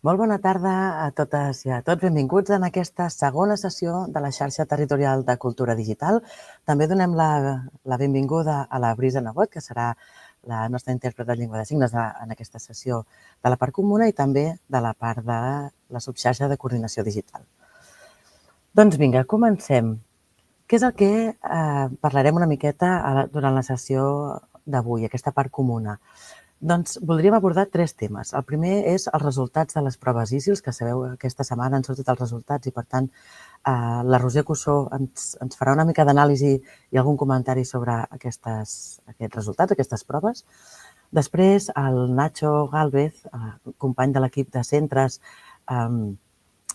Molt bona tarda a totes i a tots. Benvinguts en aquesta segona sessió de la xarxa territorial de cultura digital. També donem la benvinguda a la Brisa Nebot, que serà la nostra intèrpret de llengua de signes en aquesta sessió de la part comuna i també de la part de la subxarxa de coordinació digital. Doncs vinga, comencem. Què és el que parlarem una miqueta durant la sessió d'avui, aquesta part comuna? Doncs voldríem abordar 3 temes. El primer és els resultats de les proves ISILS, que sabeu que aquesta setmana han sortit els resultats i, per tant, la Roser Cussó ens farà una mica d'anàlisi i algun comentari sobre aquests resultats, aquestes proves. Després, el Nacho Gálvez, company de l'equip de centres,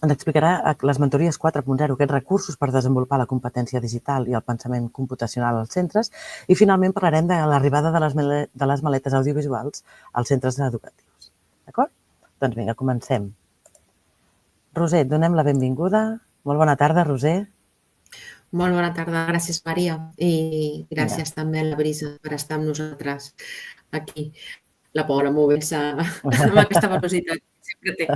ens explicarà les mentories 4.0, aquests recursos per desenvolupar la competència digital i el pensament computacional als centres. I finalment parlarem de l'arribada de les maletes audiovisuals als centres educatius. D'acord? Doncs vinga, comencem. Roser, donem la benvinguda. Molt bona tarda, Roser. Molt bona tarda, gràcies Maria i gràcies també a la Brisa per estar amb nosaltres aquí. La pobra movent-se amb aquesta velocitat que sempre té.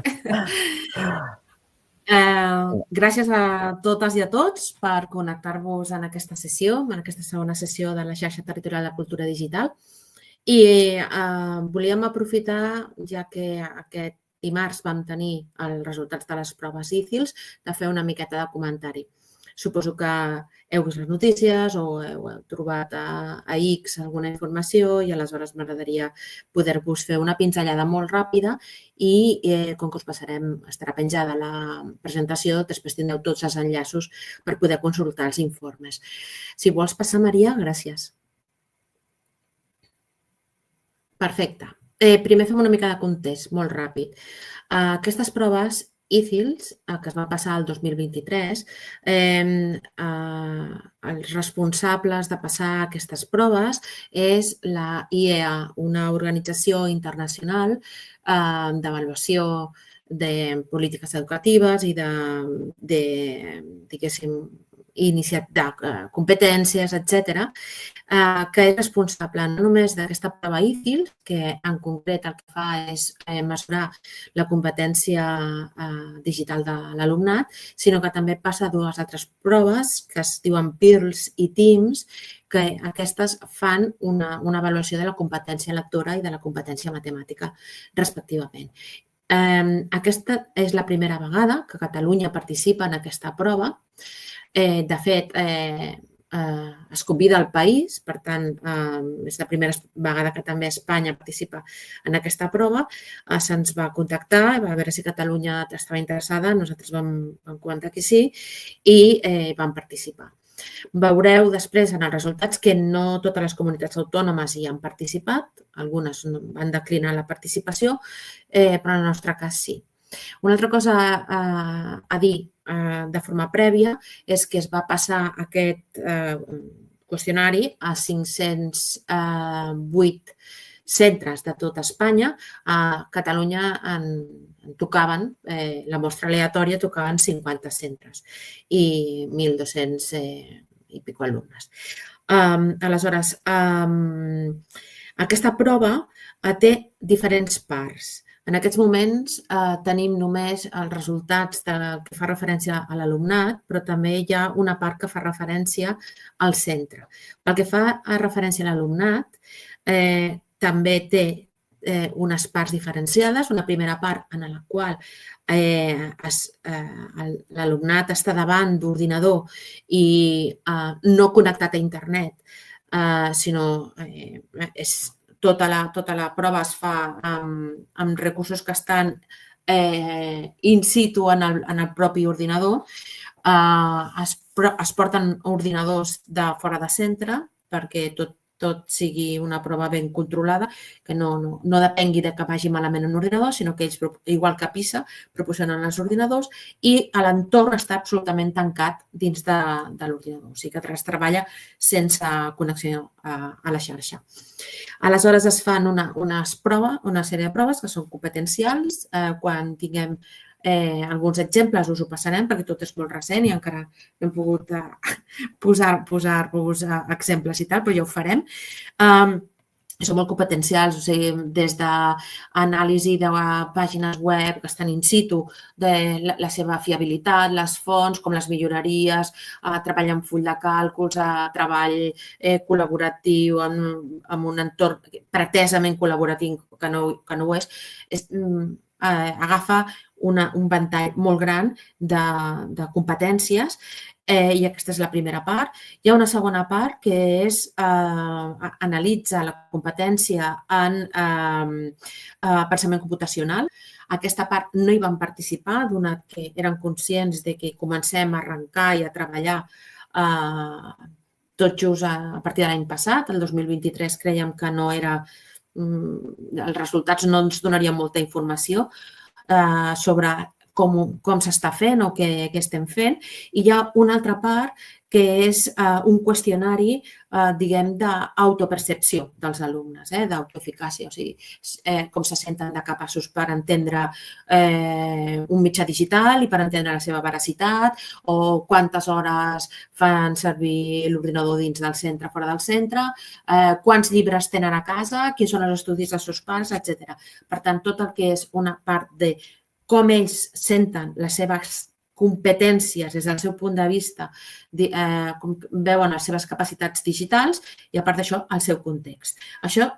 Gràcies a totes i a tots per connectar-vos en aquesta sessió, en aquesta segona sessió de la xarxa territorial de cultura digital. I volíem aprofitar, ja que aquest dimarts vam tenir els resultats de les proves ICILS, de fer una miqueta de comentari. Suposo que heu vist les notícies o heu trobat a X alguna informació i aleshores m'agradaria poder-vos fer una pinzellada molt ràpida i com que us passarem, estarà penjada la presentació, després tindreu tots els enllaços per poder consultar els informes. Si vols passar, Maria, gràcies. Perfecte. Primer fem una mica de context, molt ràpid. Aquestes proves ICILS, que es va passar el 2023, els responsables de passar aquestes proves és la IEA, una organització internacional d'avaluació de polítiques educatives i de diguéssim, de competències, etc., que és responsable no només d'aquesta prova ICILS, que en concret el que fa és mesurar la competència digital de l'alumnat, sinó que també passa 2 altres proves que es diuen PIRLS i TIMSS, que aquestes fan una avaluació de la competència lectora i de la competència matemàtica, respectivament. Aquesta és la primera vegada que Catalunya participa en aquesta prova. De fet, es convida al país, per tant, és la primera vegada que també Espanya participa en aquesta prova. Se'ns va contactar, va veure si Catalunya estava interessada, nosaltres vam comentar que sí i vam participar. Veureu després en els resultats que no totes les comunitats autònomes hi han participat, algunes van declinar la participació, però en el nostre cas sí. Una altra cosa a dir de forma prèvia és que es va passar aquest qüestionari a 508 centres de tot Espanya. A Catalunya en tocaven, la mostra aleatòria tocaven 50 centres i 1.200 i pico alumnes. Aleshores, aquesta prova té diferents parts. En aquests moments tenim només els resultats del que fa referència a l'alumnat, però també hi ha una part que fa referència al centre. Pel que fa a referència a l'alumnat, també té unes parts diferenciades. Una primera part en la qual l'alumnat està davant d'ordinador i no connectat a internet, sinó és tota la prova es fa amb recursos que estan in situ en el propi ordinador. Es porten ordinadors de fora de centre perquè tot sigui una prova ben controlada, que no depengui que vagi malament un ordinador, sinó que ells, igual que PISA, proporcionen els ordinadors i l'entorn està absolutament tancat dins de l'ordinador. O sigui que es treballa sense connexió a la xarxa. Aleshores es fan una sèrie de proves que són competencials. Quan tinguem alguns exemples us ho passarem perquè tot és molt recent i encara no hem pogut posar-vos exemples i tal, però ja ho farem. són molt competencials, o sigui, des d'anàlisi de pàgines web que estan in situ, de la seva fiabilitat, les fonts, com les milloraries, treball en full de càlculs, treball col·laboratiu en un entorn pretesament col·laboratiu que no ho és, agafa un ventall molt gran de competències. I aquesta és la primera part. Hi ha una segona part que és analitza la competència en pensament computacional. Aquesta part no hi van participar, donat que eren conscients de que comencem a arrencar i a treballar tot just a partir de l'any passat. El 2023 creiem que no era... Els resultats no ens donarien molta informació sobre com s'està fent o què estem fent. I hi ha una altra part que és un qüestionari, diguem, d'autopercepció dels alumnes, d'autoeficàcia, o sigui, com se senten de capaços per entendre un mitjà digital i per entendre la seva veracitat, o quantes hores fan servir l'ordinador dins del centre, fora del centre, quants llibres tenen a casa, quins són els estudis dels seus pares, etc. Per tant, tot el que és una part de com ells senten les seves competències des del seu punt de vista, com veuen les seves capacitats digitals i, a part d'això, el seu context. Això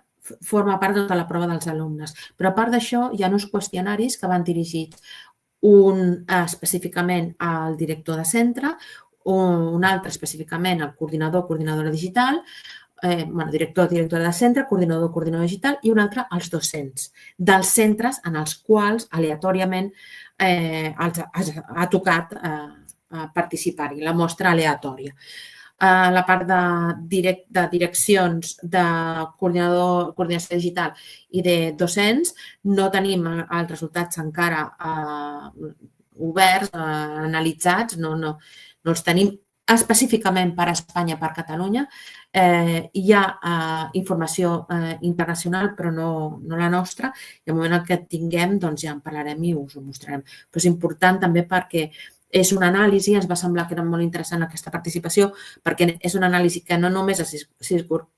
forma part de tota la prova dels alumnes. Però, a part d'això, hi ha uns qüestionaris que van dirigits un específicament al director de centre, un altre específicament al coordinador o coordinadora digital, director o directora de centre, coordinador o coordinadora digital, i un altre als docents dels centres en els quals aleatòriament ha tocat participar-hi, la mostra aleatòria. La part de direccions de coordinació digital i de docents no tenim els resultats encara oberts, analitzats, no els tenim específicament per Espanya, per Catalunya. Hi ha informació internacional, però no la nostra, i al moment que tinguem doncs ja en parlarem i us ho mostrarem. Però és important també perquè és una anàlisi, ens va semblar que era molt interessant aquesta participació, perquè és una anàlisi que no només es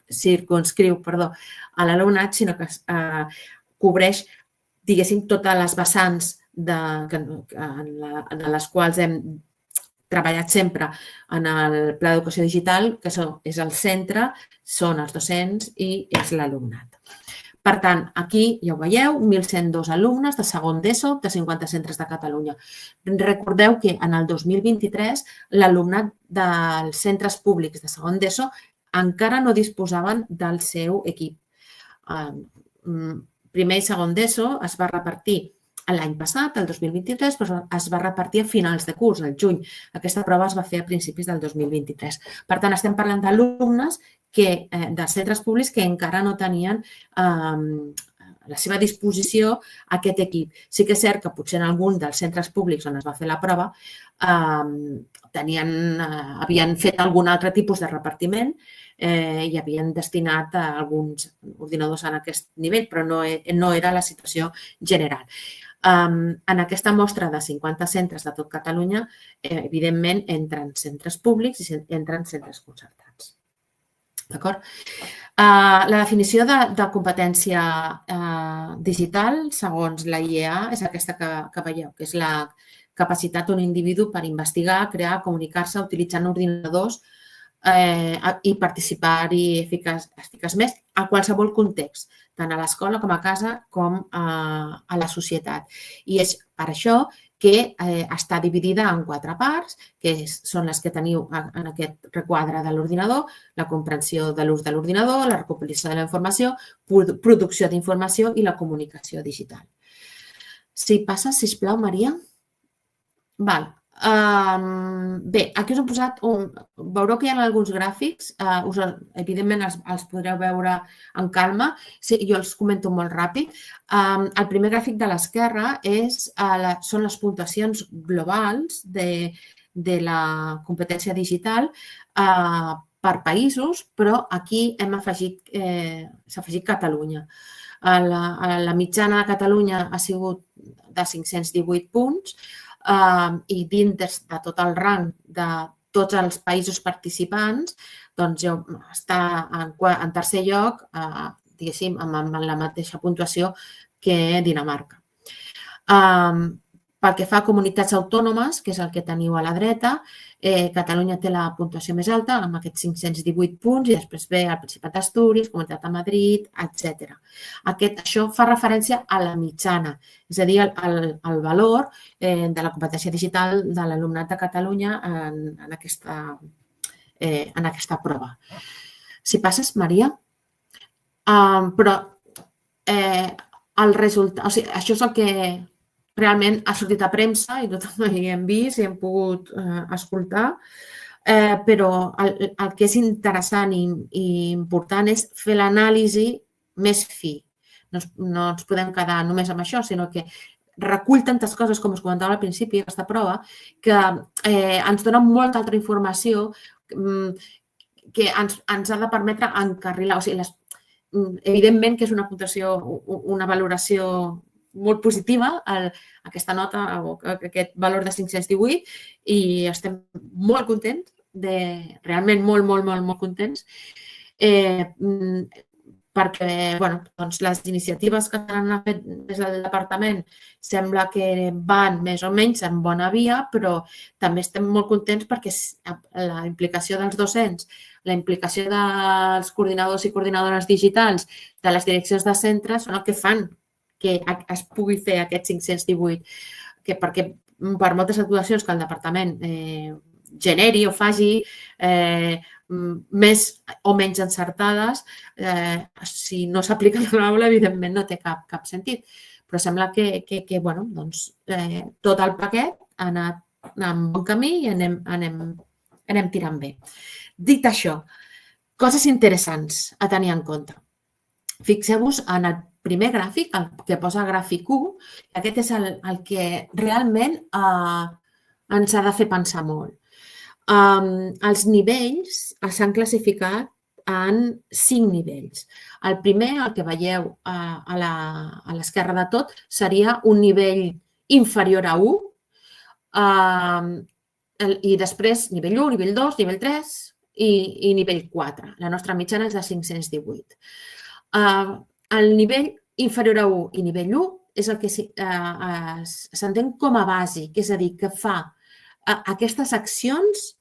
circumscriu a l'alumnat, sinó que cobreix, diguéssim, totes les vessants en les quals hem treballat sempre en el Pla d'Educació Digital, que és el centre, són els docents i és l'alumnat. Per tant, aquí ja ho veieu, 1.102 alumnes de segon d'ESO de 50 centres de Catalunya. Recordeu que en el 2023 l'alumnat dels centres públics de segon d'ESO encara no disposaven del seu equip. Primer i segon d'ESO es va repartir l'any passat, el 2023, però es va repartir a finals de curs, al juny. Aquesta prova es va fer a principis del 2023. Per tant, estem parlant d'alumnes de centres públics que encara no tenien a la seva disposició aquest equip. Sí que és cert que potser en algun dels centres públics on es va fer la prova havien fet algun altre tipus de repartiment i havien destinat alguns ordinadors en aquest nivell, però no era la situació general. En aquesta mostra de 50 centres de tot Catalunya, evidentment, entren centres públics i entren centres concertats. D'acord? La definició de competència digital, segons la IEA, és aquesta que veieu, que és la capacitat d'un individu per investigar, crear, comunicar-se utilitzant ordinadors i participar-hi eficaçment a qualsevol context, tant a l'escola com a casa com a la societat. I és per això que està dividida en 4 parts, que són les que teniu en aquest requadre de l'ordinador: la comprensió de l'ús de l'ordinador, la recopilació de la informació, producció d'informació i la comunicació digital. Si passes, sisplau, Maria. Val. Bé, aquí us he posat veureu que hi ha alguns gràfics, evidentment els podreu veure en calma, jo els comento molt ràpid. El primer gràfic de l'esquerra són les puntuacions globals de la competència digital per països, però aquí s'ha afegit Catalunya. La mitjana de Catalunya ha sigut de 518 punts, i dins de tot el rang de tots els països participants, doncs està en tercer lloc, diguéssim, amb la mateixa puntuació que Dinamarca. Pel que fa a comunitats autònomes, que és el que teniu a la dreta, Catalunya té la puntuació més alta, amb aquests 518 punts, i després ve el Principat d'Astúries, Comunitat de Madrid, etc. Això fa referència a la mitjana, és a dir, al valor de la competència digital de l'alumnat de Catalunya en aquesta prova. Si passes, Maria. Però el resultat, o sigui, això és el que realment ha sortit a premsa i tothom hi hem vist i hem pogut escoltar, però el que és interessant i important és fer l'anàlisi més fi. No ens podem quedar només amb això, sinó que recull tantes coses, com us comentava al principi, aquesta prova, que ens dona molta altra informació que ens ha de permetre encarrilar. O sigui, evidentment que és una puntuació, una valoració molt positiva, aquesta nota o aquest valor de 518, i estem molt contents, realment molt, molt, molt, molt contents, perquè les iniciatives que s'han fet des del departament sembla que van més o menys en bona via, però també estem molt contents perquè la implicació dels docents, la implicació dels coordinadors i coordinadores digitals, de les direccions de centres, són el que fan que es pugui fer aquest 518, perquè per moltes actuacions que el departament generi o faci més o menys encertades, si no s'aplica a l'aula, evidentment no té cap sentit. Però sembla que tot el paquet ha anat en bon camí i anem tirant bé. Dit això, coses interessants a tenir en compte. Fixeu-vos en el primer gràfic, el que posa gràfic 1, aquest és el que realment ens ha de fer pensar molt. Els nivells s'han classificat en 5 nivells. El primer, el que veieu a l'esquerra de tot, seria un nivell inferior a 1, i després nivell 1, nivell 2, nivell 3 i nivell 4. La nostra mitjana és de 518. El nivell inferior a 1 i nivell 1 és el que s'entén com a bàsic, és a dir, que fa aquestes accions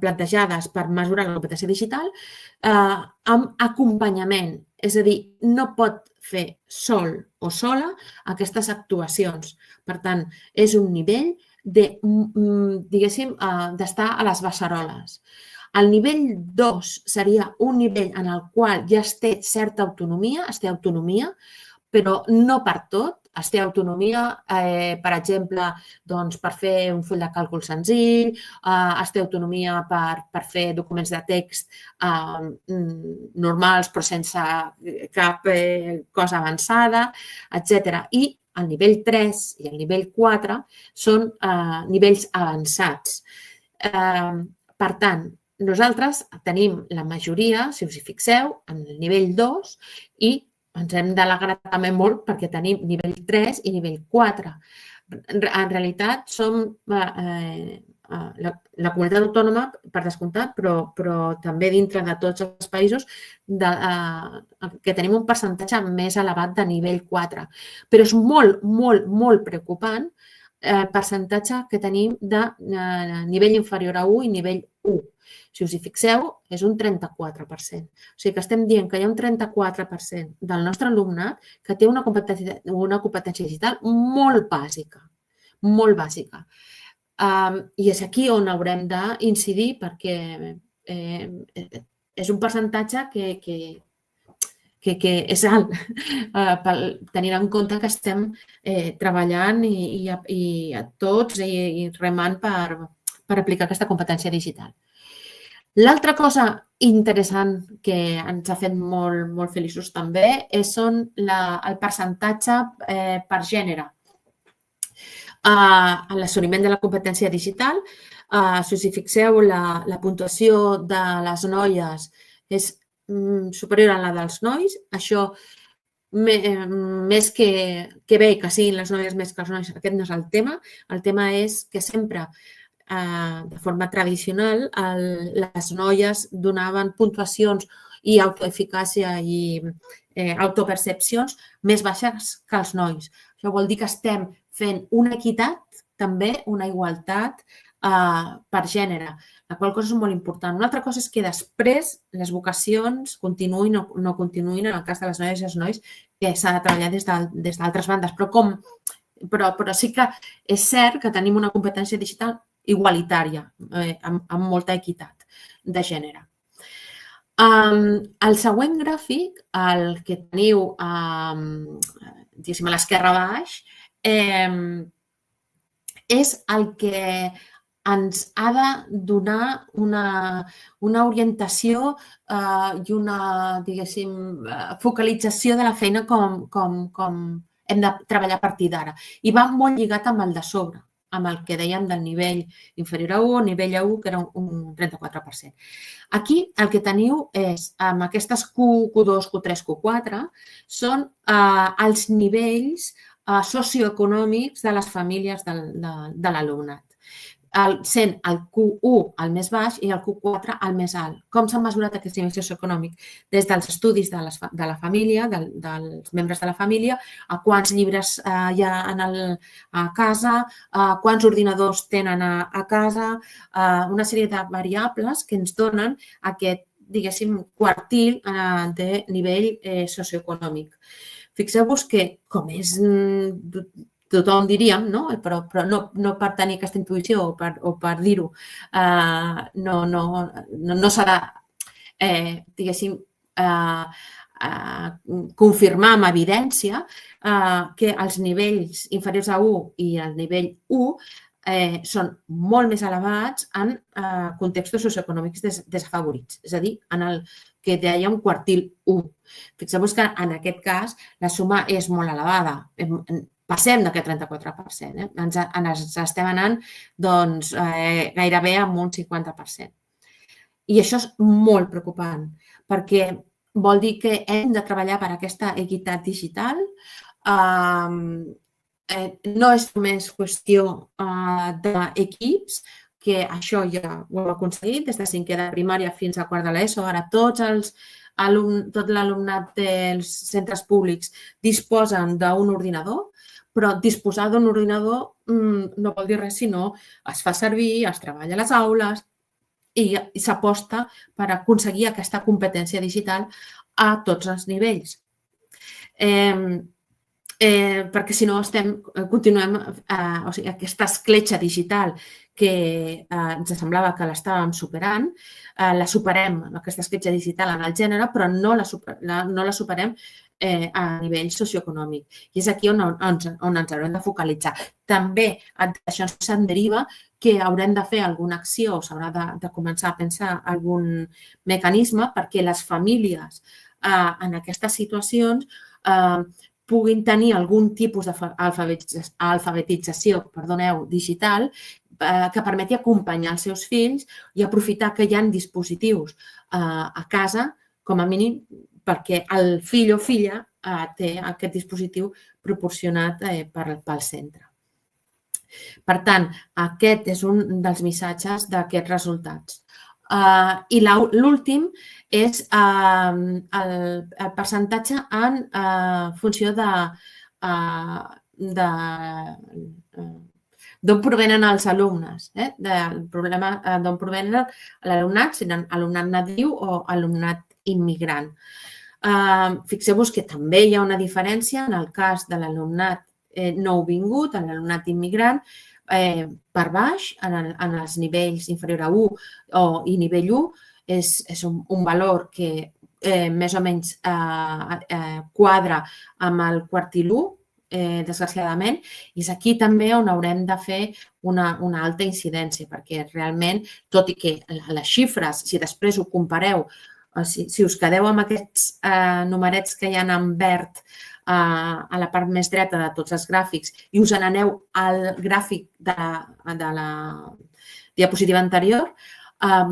plantejades per mesurar la competència digital amb acompanyament, és a dir, no pot fer sol o sola aquestes actuacions. Per tant, és un nivell diguéssim, d'estar a les beceroles. El nivell 2 seria un nivell en el qual ja es té certa autonomia, però no per tot. Es té autonomia, per exemple, per fer un full de càlcul senzill, es té autonomia per fer documents de text normals però sense cap cosa avançada, etc. I el nivell 3 i el nivell 4 són nivells avançats. Per tant, nosaltres tenim la majoria, si us hi fixeu, en el nivell 2 i ens hem d'alegrar també molt perquè tenim nivell 3 i nivell 4. En realitat, som la comunitat autònoma, per descomptat, però també dintre de tots els països que tenim un percentatge més elevat de nivell 4. Però és molt, molt, molt preocupant el percentatge que tenim de nivell inferior a 1 i nivell 1. Si us hi fixeu, és un 34%. O sigui que estem dient que hi ha un 34% del nostre alumnat que té una competència digital molt bàsica, molt bàsica. I és aquí on haurem d'incidir perquè és un percentatge que és alt, tenint en compte que estem treballant i a tots i remant per aplicar aquesta competència digital. L'altra cosa interessant que ens ha fet molt, molt feliços també són el percentatge per gènere. A l'assoliment de la competència digital, si us hi fixeu, la puntuació de les noies és superior a la dels nois. Això, més que bé que siguin les noies més que els nois, aquest no és el tema. El tema és que sempre, de forma tradicional, les noies donaven puntuacions i autoeficàcia i autopercepcions més baixes que els nois. Això vol dir que estem fent una equitat, també una igualtat per gènere, la qual cosa és molt important. Una altra cosa és que després les vocacions continuïn o no continuïn, en el cas de les noies i els nois, que s'ha de treballar des d'altres bandes, però sí que és cert que tenim una competència digital igualitària, amb molta equitat de gènere. El següent gràfic, el que teniu diguéssim, a l'esquerra baix, és el que ens ha de donar una orientació i una, diguéssim, focalització de la feina com hem de treballar a partir d'ara. I va molt lligat amb el de sobre, amb el que dèiem del nivell inferior a 1, nivell A1, que era un 34%. Aquí el que teniu és, amb aquestes Q2, Q3, Q4, són els nivells socioeconòmics de les famílies de l'alumnat, sent el Q1 el més baix i el Q4 el més alt. Com s'ha mesurat aquest nivell socioeconòmic? Des dels estudis de la família, dels membres de la família, a quants llibres hi ha a casa, quants ordinadors tenen a casa, una sèrie de variables que ens donen aquest, diguéssim, quartil de nivell socioeconòmic. Fixeu-vos que, com és, tothom diríem, però no per tenir aquesta intuïció o per dir-ho, no s'ha de, diguéssim, confirmar amb evidència que els nivells inferiors a 1 i el nivell 1 són molt més elevats en contextos socioeconòmics desafavorits, és a dir, en el que dèiem quartil 1. Fixeu-vos que en aquest cas la suma és molt elevada. Passem d'aquest 34%. Ens estem anant gairebé amb un 50%. I això és molt preocupant, perquè vol dir que hem de treballar per aquesta equitat digital. No és només qüestió d'equips, que això ja ho hem aconseguit des de 5è de primària fins a 4è de l'ESO. Ara tot l'alumnat dels centres públics disposen d'un ordinador, però disposar d'un ordinador no vol dir res, sinó es fa servir, es treballa a les aules i s'aposta per aconseguir aquesta competència digital a tots els nivells. Perquè si no continuem, o sigui, aquesta escletxa digital que ens semblava que l'estàvem superant, la superem, aquesta escletxa digital en el gènere, però no la superem a nivell socioeconòmic. I és aquí on ens haurem de focalitzar. També això se'n deriva que haurem de fer alguna acció, s'haurà de començar a pensar algun mecanisme perquè les famílies en aquestes situacions puguin tenir algun tipus d'alfabetització digital que permeti acompanyar els seus fills i aprofitar que hi ha dispositius a casa, com a mínim, perquè el fill o filla té aquest dispositiu proporcionat pel centre. Per tant, aquest és un dels missatges d'aquests resultats. I l'últim és el percentatge en funció d'on provenen els alumnes, d'on provenen l'alumnat, si alumnat nadiu o alumnat immigrant. Fixeu-vos que també hi ha una diferència en el cas de l'alumnat nouvingut, en l'alumnat immigrant, per baix, en els nivells inferior a 1 i nivell 1, és un valor que més o menys quadra amb el quartil 1, desgraciadament, i és aquí també on haurem de fer una alta incidència, perquè realment, tot i que les xifres, si després ho compareu, si us quedeu amb aquests numerets que hi ha en verd a la part més dreta de tots els gràfics i us n'aneu al gràfic de la diapositiva anterior,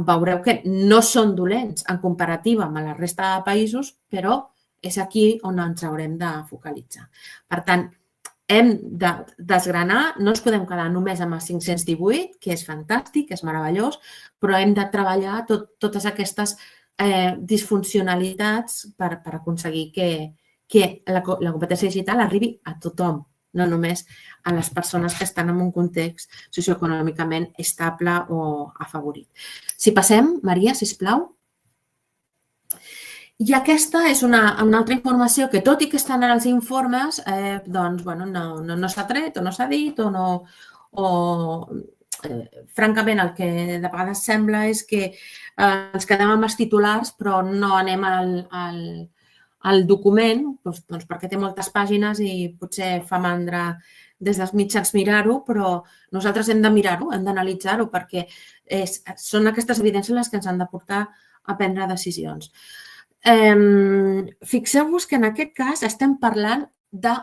veureu que no són dolents en comparativa amb la resta de països, però és aquí on ens haurem de focalitzar. Per tant, hem de desgranar, no ens podem quedar només amb el 518, que és fantàstic, és meravellós, però hem de treballar totes aquestes disfuncionalitats per aconseguir que la competència digital arribi a tothom, no només a les persones que estan en un context socioeconòmicament estable o afavorit. Si passem, Maria, sisplau. I aquesta és una altra informació que, tot i que estan en els informes, doncs, no s'ha tret o no s'ha dit francament, el que de vegades sembla és que ens quedem amb els titulars però no anem al document, doncs perquè té moltes pàgines i potser fa mandra des dels mitjans mirar-ho, però nosaltres hem de mirar-ho, hem d'analitzar-ho perquè són aquestes evidències les que ens han de portar a prendre decisions. Fixeu-vos que en aquest cas estem parlant de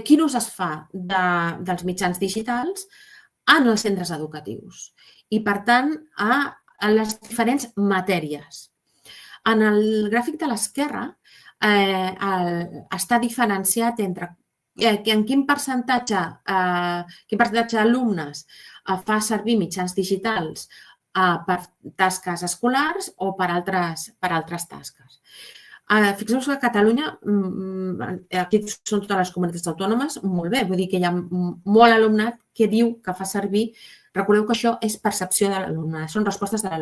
quin ús es fa dels mitjans digitals en els centres educatius i, per tant, a les diferents matèries. En el gràfic de l'esquerra està diferenciat entre en quin percentatge d'alumnes fa servir mitjans digitals per tasques escolars o per altres tasques. Fixeu-vos que a Catalunya, aquí són totes les comunitats autònomes, molt bé, vull dir que hi ha molt alumnat que diu que fa servir. Recordeu que això és percepció de l'alumne, són respostes dels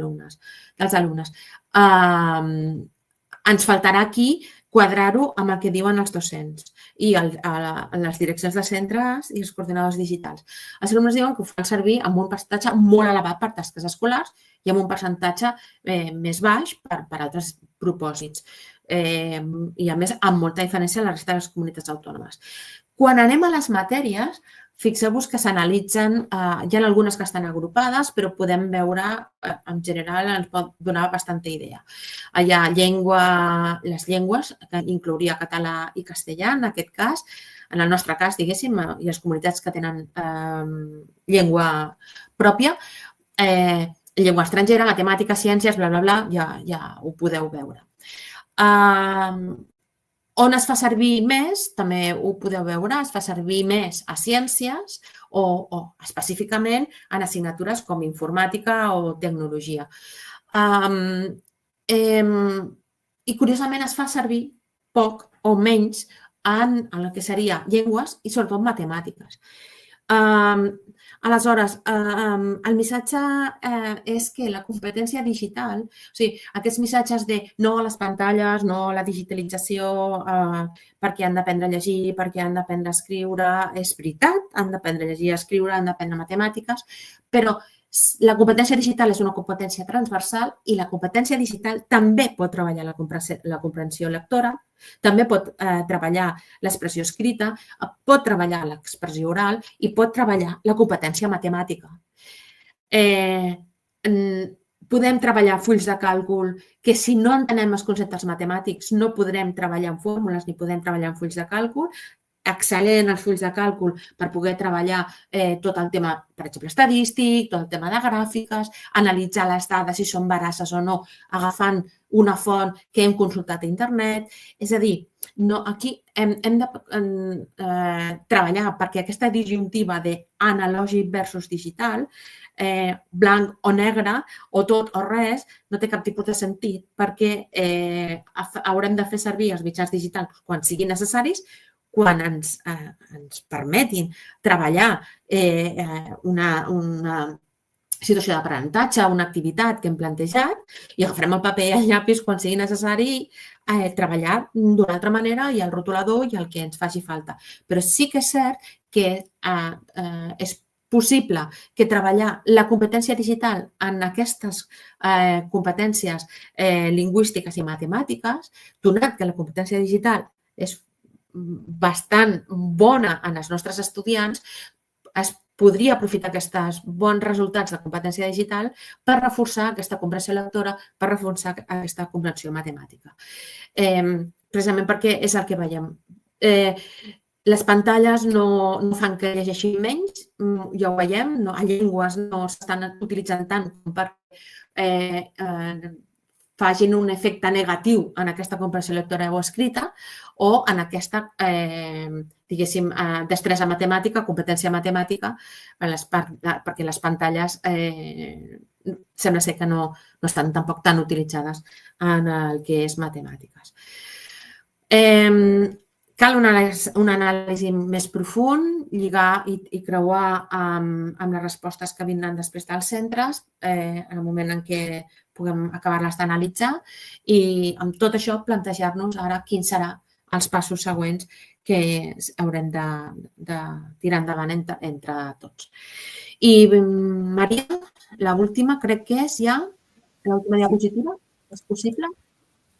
alumnes. Ens faltarà aquí quadrar-ho amb el que diuen els docents i les direccions de centres i els coordinadors digitals. Els alumnes diuen que ho fan servir amb un percentatge molt elevat per tasques escolars i amb un percentatge més baix per altres propòsits. I, a més, amb molta diferència a la resta de les comunitats autònomes. Quan anem a les matèries, fixeu-vos que s'analitzen, hi ha algunes que estan agrupades, però podem veure, en general, ens pot donar bastanta idea. Hi ha les llengües, que inclouria català i castellà, en aquest cas. En el nostre cas, diguéssim, i les comunitats que tenen llengua pròpia, llengua estrangera, matemàtiques, ciències, bla, bla, bla, ja ho podeu veure. On es fa servir més, també ho podeu veure, es fa servir més a ciències o específicament en assignatures com informàtica o tecnologia. I, curiosament, es fa servir poc o menys en el que seria llengües i, sobretot, matemàtiques. Aleshores, el missatge és que la competència digital, o sigui, aquests missatges de no a les pantalles, no a la digitalització, perquè han d'aprendre a llegir, perquè han d'aprendre a escriure, és veritat, han d'aprendre a llegir i a escriure, han d'aprendre matemàtiques, però la competència digital és una competència transversal i la competència digital també pot treballar la comprensió lectora, també pot treballar l'expressió escrita, pot treballar l'expressió oral i pot treballar la competència matemàtica. Podem treballar fulls de càlcul que, si no entenem els conceptes matemàtics, no podrem treballar en fórmules ni podem treballar en fulls de càlcul. Excel·lent els fulls de càlcul per poder treballar tot el tema, per exemple, estadístic, tot el tema de gràfiques, analitzar les dades si són veraces o no, agafant una font que hem consultat a internet. És a dir, aquí hem de treballar perquè aquesta disjuntiva d'analògic versus digital, blanc o negre, o tot o res, no té cap tipus de sentit perquè haurem de fer servir els mitjans digitals quan siguin necessaris, quan ens permetin treballar una situació d'aprenentatge, una activitat que hem plantejat, i agafarem el paper i el llapis quan sigui necessari treballar d'una altra manera i el rotulador i el que ens faci falta. Però sí que és cert que és possible que treballar la competència digital en aquestes competències lingüístiques i matemàtiques, donat que la competència digital és bastant bona en els nostres estudiants, es podria aprofitar aquests bons resultats de competència digital per reforçar aquesta comprensió lectora, per reforçar aquesta comprensió matemàtica. Precisament perquè és el que veiem. Les pantalles no fan que llegeixin menys, ja ho veiem, a llengües no s'estan utilitzant tant com per facin un efecte negatiu en aquesta comprensió lectora o escrita o en aquesta, diguéssim, destresa matemàtica, competència matemàtica, perquè les pantalles sembla ser que no estan tampoc tan utilitzades en el que és matemàtiques. Cal un anàlisi més profund, lligar i creuar amb les respostes que vindran després dels centres en el moment en què puguem acabar-les d'analitzar i amb tot això plantejar-nos ara quins seran els passos següents que haurem de tirar endavant entre tots. I Maria, l'última crec que és ja l'última diapositiva. És possible?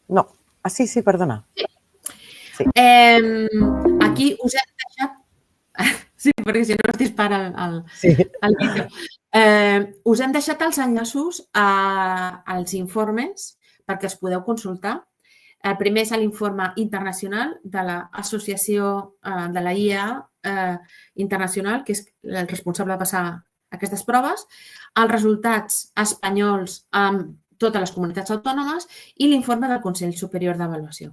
No. Sí, perdona. Sí. Aquí us hem deixat... Sí, perquè si no es dispara el vídeo. Us hem deixat els enllaços als informes perquè els podeu consultar. El primer és l'informe internacional de l'associació de la IEA internacional, que és el responsable de passar aquestes proves, els resultats espanyols amb totes les comunitats autònomes i l'informe del Consell Superior d'Avaluació.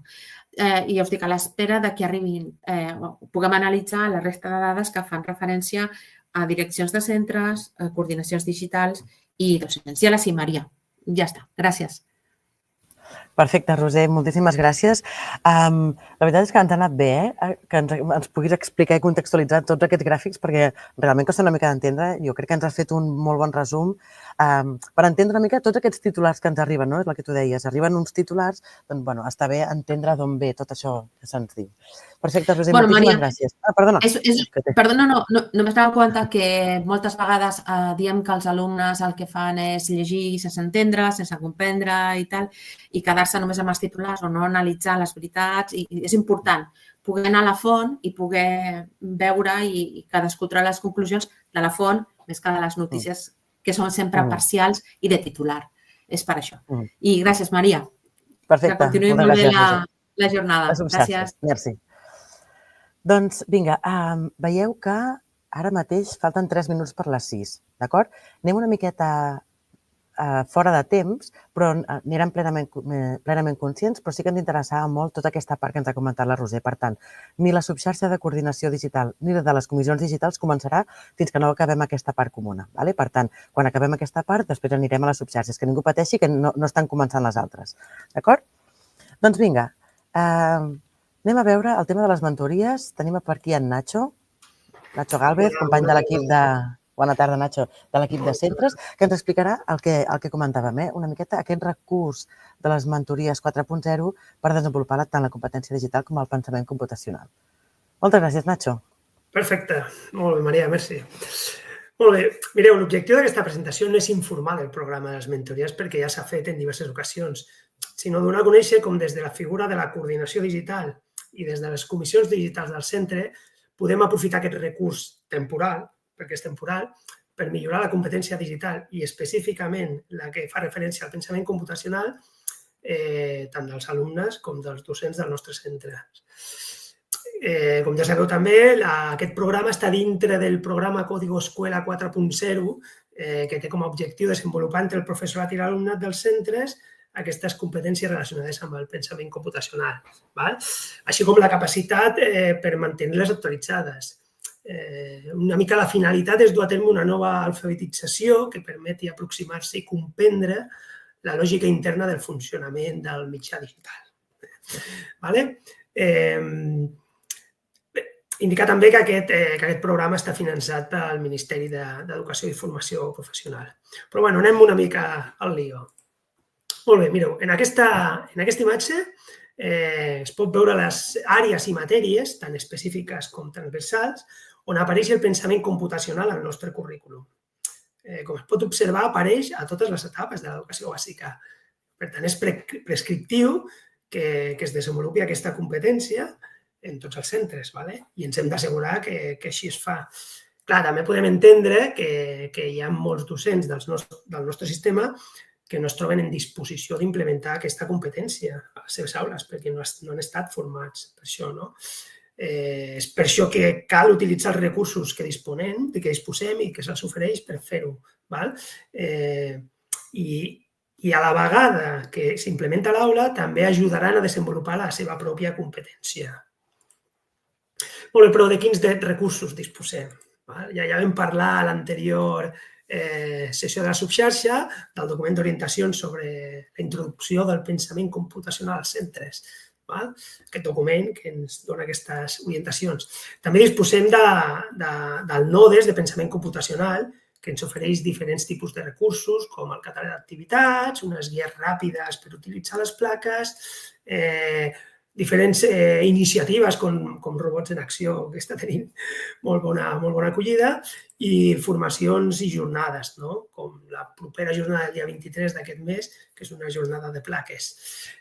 I ja us dic, a l'espera que arribin, puguem analitzar la resta de dades que fan referència a direccions de centres, coordinacions digitals i docència. Sí, Maria. Ja està. Gràcies. Perfecte, Roser, moltíssimes gràcies. La veritat és que ens ha anat bé que ens puguis explicar i contextualitzar tots aquests gràfics perquè realment costa una mica d'entendre. Jo crec que ens has fet un molt bon resum per entendre una mica tots aquests titulars que ens arriben, no? És el que tu deies, arriben uns titulars, doncs, bueno, està bé entendre d'on ve tot això que se'ns diu. Perfecte, Roser, moltíssimes gràcies. Perdona. Perdona, no, només anava a comentar que moltes vegades diem que els alumnes el que fan és llegir sense entendre, sense comprendre i tal, i quedar-se només amb els titulars o no analitzar les veritats. I és important poder anar a la font i poder veure i cadascú treure les conclusions de la font més que de les notícies que són sempre parcials i de titular. És per això. I gràcies, Maria. Perfecte. Que continuï molt bé la jornada. Gràcies. Merci. Doncs vinga, veieu que ara mateix falten 3 minuts per les 6, d'acord? Anem una miqueta fora de temps, però anirem plenament conscients, però sí que ens interessava molt tota aquesta part que ens ha comentat la Roser. Per tant, ni la subxarxa de coordinació digital ni de les comissions digitals començarà fins que no acabem aquesta part comuna. Per tant, quan acabem aquesta part, després anirem a les subxarxes. Que ningú pateixi que no estan començant les altres. D'acord? Doncs vinga, anem a veure el tema de les mentories. Tenim per aquí en Nacho Gálvez, company de l'equip de... Bona tarda, Nacho, de l'equip de centres, que ens explicarà el que comentàvem, una miqueta aquest recurs de les mentories 4.0 per desenvolupar tant la competència digital com el pensament computacional. Moltes gràcies, Nacho. Perfecte. Molt bé, Maria, merci. Molt bé. Mireu, l'objectiu d'aquesta presentació no és informar del programa de les mentories perquè ja s'ha fet en diverses ocasions, sinó donar a conèixer com des de la figura de la coordinació digital i des de les comissions digitals del centre podem aprofitar aquest recurs temporal, perquè és temporal, per millorar la competència digital i específicament la que fa referència al pensament computacional tant dels alumnes com dels docents dels nostres centres. Com ja sabeu també, aquest programa està dintre del programa Código Escuela 4.0 que té com a objectiu desenvolupar entre el professorat i l'alumnat dels centres aquestes competències relacionades amb el pensament computacional, així com la capacitat per mantenir-les actualitzades. Una mica la finalitat és dur a terme una nova alfabetització que permeti aproximar-se i comprendre la lògica interna del funcionament del mitjà digital. Indicar també que aquest programa està finançat pel Ministeri d'Educació i Formació Professional. Però bueno, anem una mica al lío. Molt bé, mireu, en aquesta imatge es pot veure les àrees i matèries, tant específiques com transversals, on apareix el pensament computacional al nostre currículum. Com es pot observar, apareix a totes les etapes de l'educació bàsica. Per tant, és prescriptiu que es desenvolupi aquesta competència en tots els centres i ens hem d'assegurar que així es fa. Clar, també podem entendre que hi ha molts docents del nostre sistema que no es troben en disposició d'implementar aquesta competència a les seves aules perquè no han estat formats per això, no? És per això que cal utilitzar els recursos que disposem i que se'ls ofereix per fer-ho. I a la vegada que s'implementa a l'aula també ajudaran a desenvolupar la seva pròpia competència. Molt bé, però de quins recursos disposem? Ja vam parlar a l'anterior sessió de la subxarxa del document d'orientacions sobre la introducció del pensament computacional als centres. Aquest document que ens dona aquestes orientacions. També disposem del NODES de pensament computacional, que ens ofereix diferents tipus de recursos, com el catàleg d'activitats, unes guies ràpides per utilitzar les plaques, diferents iniciatives com robots en acció, que està tenint molt bona acollida, i formacions i jornades, com la propera jornada del dia 23 d'aquest mes, que és una jornada de plaques.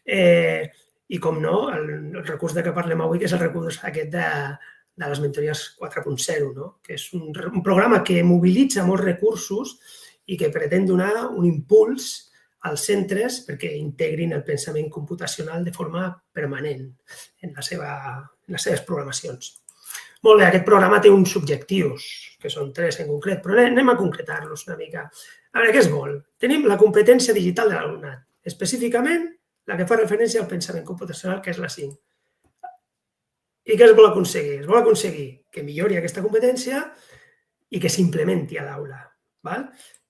I, com no, el recurs de què parlem avui, que és el recurs aquest de les mentories 4.0, que és un programa que mobilitza molts recursos i que pretén donar un impuls als centres perquè integrin el pensament computacional de forma permanent en les seves programacions. Molt bé, aquest programa té uns objectius, que són 3 en concret, però anem a concretar-los una mica. A veure, què es vol? Tenim la competència digital de l'alumnat, específicament la que fa referència al pensament computacional, que és la 5. I què es vol aconseguir? Es vol aconseguir que millori aquesta competència i que s'implementi a l'aula.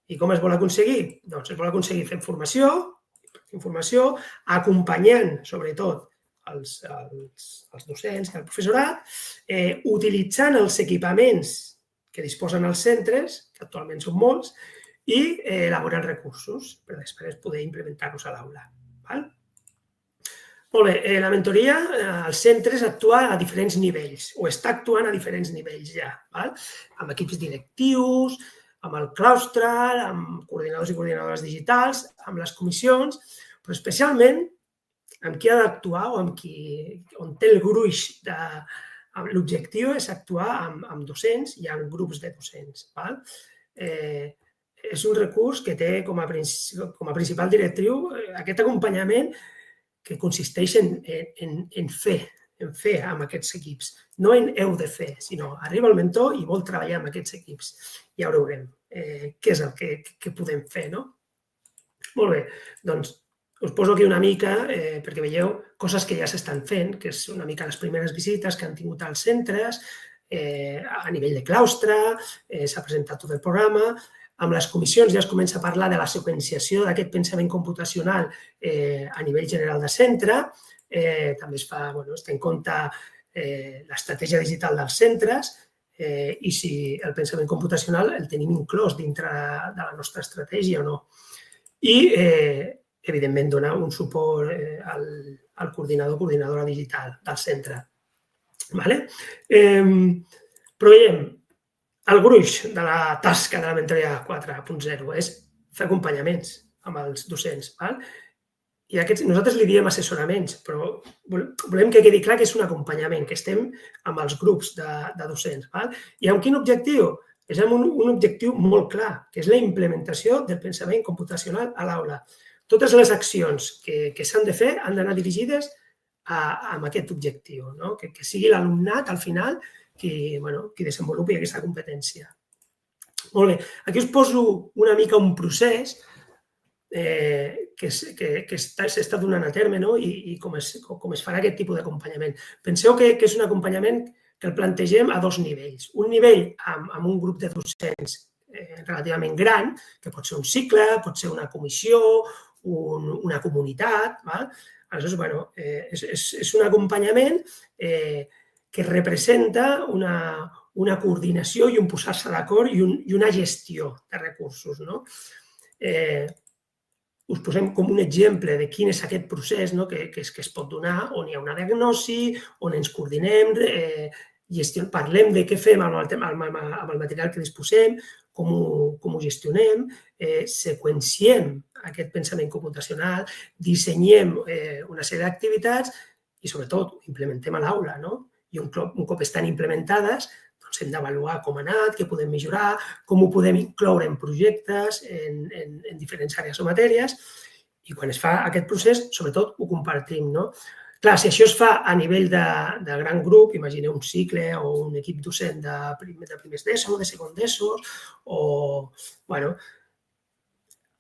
I com es vol aconseguir? Doncs es vol aconseguir fent formació, acompanyant, sobretot, els docents i el professorat, utilitzant els equipaments que disposen els centres, que actualment són molts, i elaborant recursos per després poder implementar-los a l'aula. Molt bé, la mentoria als centres actua a diferents nivells, o està actuant a diferents nivells ja, amb equips directius, amb el claustre, amb coordinadors i coordinadores digitals, amb les comissions, però especialment amb qui ha d'actuar o on té el gruix de... L'objectiu és actuar amb docents i amb grups de docents. És un recurs que té com a principal directriu aquest acompanyament que consisteix en fer amb aquests equips. No en heu de fer, sinó arriba el mentor i vol treballar amb aquests equips. Ja veurem què és el que podem fer, no? Molt bé, doncs us poso aquí una mica perquè veieu coses que ja s'estan fent, que és una mica les primeres visites que han tingut als centres, a nivell de claustre, s'ha presentat tot el programa. Amb les comissions ja es comença a parlar de la seqüenciació d'aquest pensament computacional a nivell general de centre. També es fa, es té en compte l'estratègia digital dels centres i si el pensament computacional el tenim inclòs dintre de la nostra estratègia o no. I, evidentment, donar un suport al coordinador o coordinadora digital del centre. Però veiem, el gruix de la tasca de la mentoria 4.0 és fer acompanyaments amb els docents. I nosaltres li diem assessoraments, però volem que quedi clar que és un acompanyament, que estem amb els grups de docents. I amb quin objectiu? És amb un objectiu molt clar, que és la implementació del pensament computacional a l'aula. Totes les accions que s'han de fer han d'anar dirigides a aquest objectiu, que sigui l'alumnat, al final, qui desenvolupi aquesta competència. Molt bé, aquí us poso una mica un procés que s'està donant a terme i com es farà aquest tipus d'acompanyament. Penseu que és un acompanyament que el plantegem a 2 nivells. Un nivell amb un grup de docents relativament gran, que pot ser un cicle, pot ser una comissió, una comunitat. Aleshores, és un acompanyament que representa una coordinació i un posar-se d'acord i una gestió de recursos. Us posem com un exemple de quin és aquest procés que es pot donar, on hi ha una diagnosi, on ens coordinem, parlem de què fem amb el material que disposem, com ho gestionem, seqüenciem aquest pensament computacional, dissenyem una sèrie d'activitats i, sobretot, ho implementem a l'aula. I un cop estan implementades, hem d'avaluar com ha anat, què podem millorar, com ho podem incloure en projectes, en diferents àrees o matèries, i quan es fa aquest procés, sobretot, ho compartim. Clar, si això es fa a nivell de gran grup, imagineu un cicle o un equip docent de primers d'ESO, de segon d'ESO,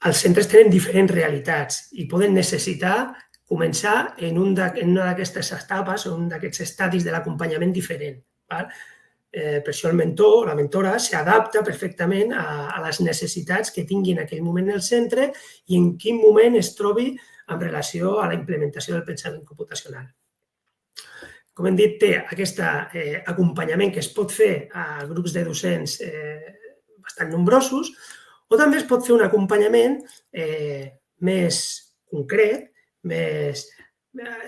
els centres tenen diferents realitats i poden necessitar començar en una d'aquestes etapes o un d'aquests estadis de l'acompanyament diferent. Per això el mentor o la mentora s'adapta perfectament a les necessitats que tingui en aquell moment el centre i en quin moment es trobi en relació a la implementació del pensament computacional. Com hem dit, té aquest acompanyament que es pot fer a grups de docents bastant nombrosos, o també es pot fer un acompanyament més concret,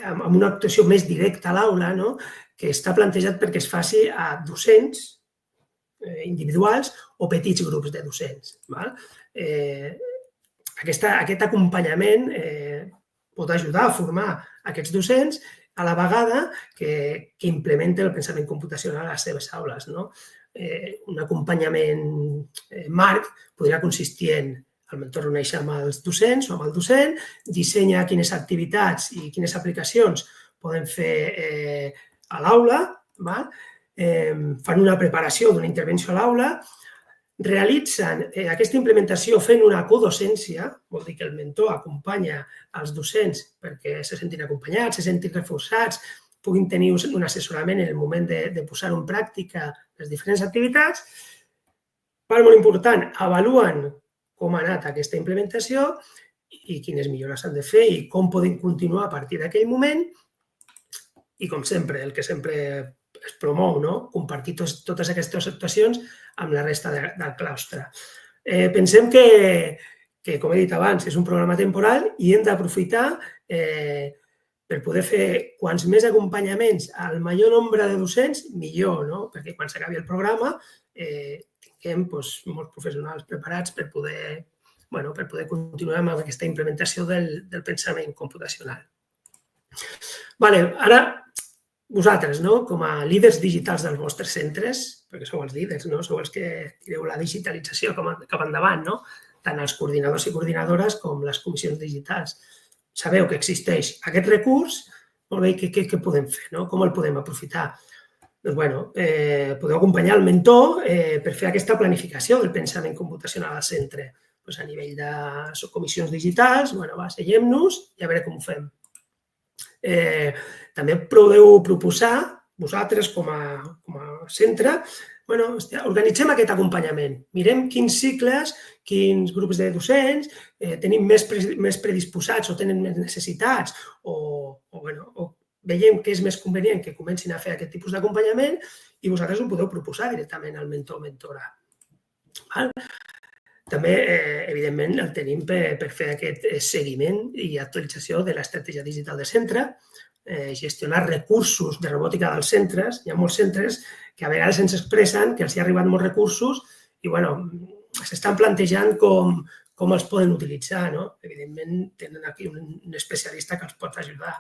amb una actuació més directa a l'aula, que està plantejat perquè es faci a docents individuals o petits grups de docents. Aquest acompanyament pot ajudar a formar aquests docents a la vegada que implementa el pensament computacional a les seves aules. Un acompanyament marc podria consistir en el mentor reuneix amb els docents o amb el docent, dissenya quines activitats i quines aplicacions poden fer a l'aula, fan una preparació d'una intervenció a l'aula, realitzen aquesta implementació fent una codocència, vol dir que el mentor acompanya els docents perquè se sentin acompanyats, se sentin reforçats, puguin tenir un assessorament en el moment de posar-ho en pràctica les diferents activitats. Part molt important, avaluen com ha anat aquesta implementació i quines millores s'han de fer i com poden continuar a partir d'aquell moment. I, com sempre, el que sempre es promou, compartir totes aquestes actuacions amb la resta del claustre. Pensem que, com he dit abans, és un programa temporal i hem d'aprofitar per poder fer quants més acompanyaments al major nombre de docents, millor, perquè quan s'acabi el programa tinguem molts professionals preparats per poder continuar amb aquesta implementació del pensament computacional. Ara, vosaltres, com a líders digitals dels vostres centres, perquè sou els líders, sou els que tireu la digitalització cap endavant, tant els coordinadors i coordinadores com les comissions digitals. Sabeu que existeix aquest recurs, molt bé, què podem fer? Com el podem aprofitar? Doncs, podeu acompanyar el mentor per fer aquesta planificació del pensament computacional al centre. A nivell de comissions digitals, asseiem-nos i a veure com ho fem. També podeu proposar, vosaltres com a centre, organitzem aquest acompanyament. Mirem quins cicles, quins grups de docents tenim més predisposats o tenen més necessitats o veiem que és més convenient que comencin a fer aquest tipus d'acompanyament i vosaltres ho podeu proposar directament al mentor o mentora. També, evidentment, el tenim per fer aquest seguiment i actualització de l'estratègia digital de centre, gestionar recursos de robòtica dels centres. Hi ha molts centres que a vegades ens expressen que els hi ha arribat molts recursos i s'estan plantejant com els poden utilitzar. Evidentment, tenen aquí un especialista que els pot ajudar.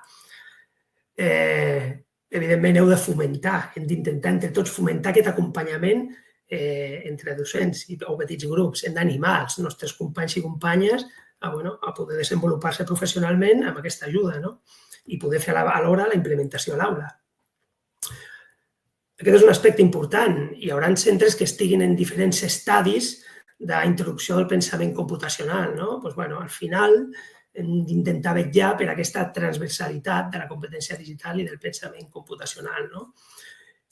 Evidentment, heu de fomentar, hem d'intentar entre tots fomentar aquest acompanyament entre docents o petits grups. Hem d'animar els nostres companys i companyes a poder desenvolupar-se professionalment amb aquesta ajuda i poder fer alhora la implementació a l'aula. Aquest és un aspecte important. Hi haurà centres que estiguin en diferents estadis d'introducció del pensament computacional. Al final hem d'intentar vetllar per aquesta transversalitat de la competència digital i del pensament computacional.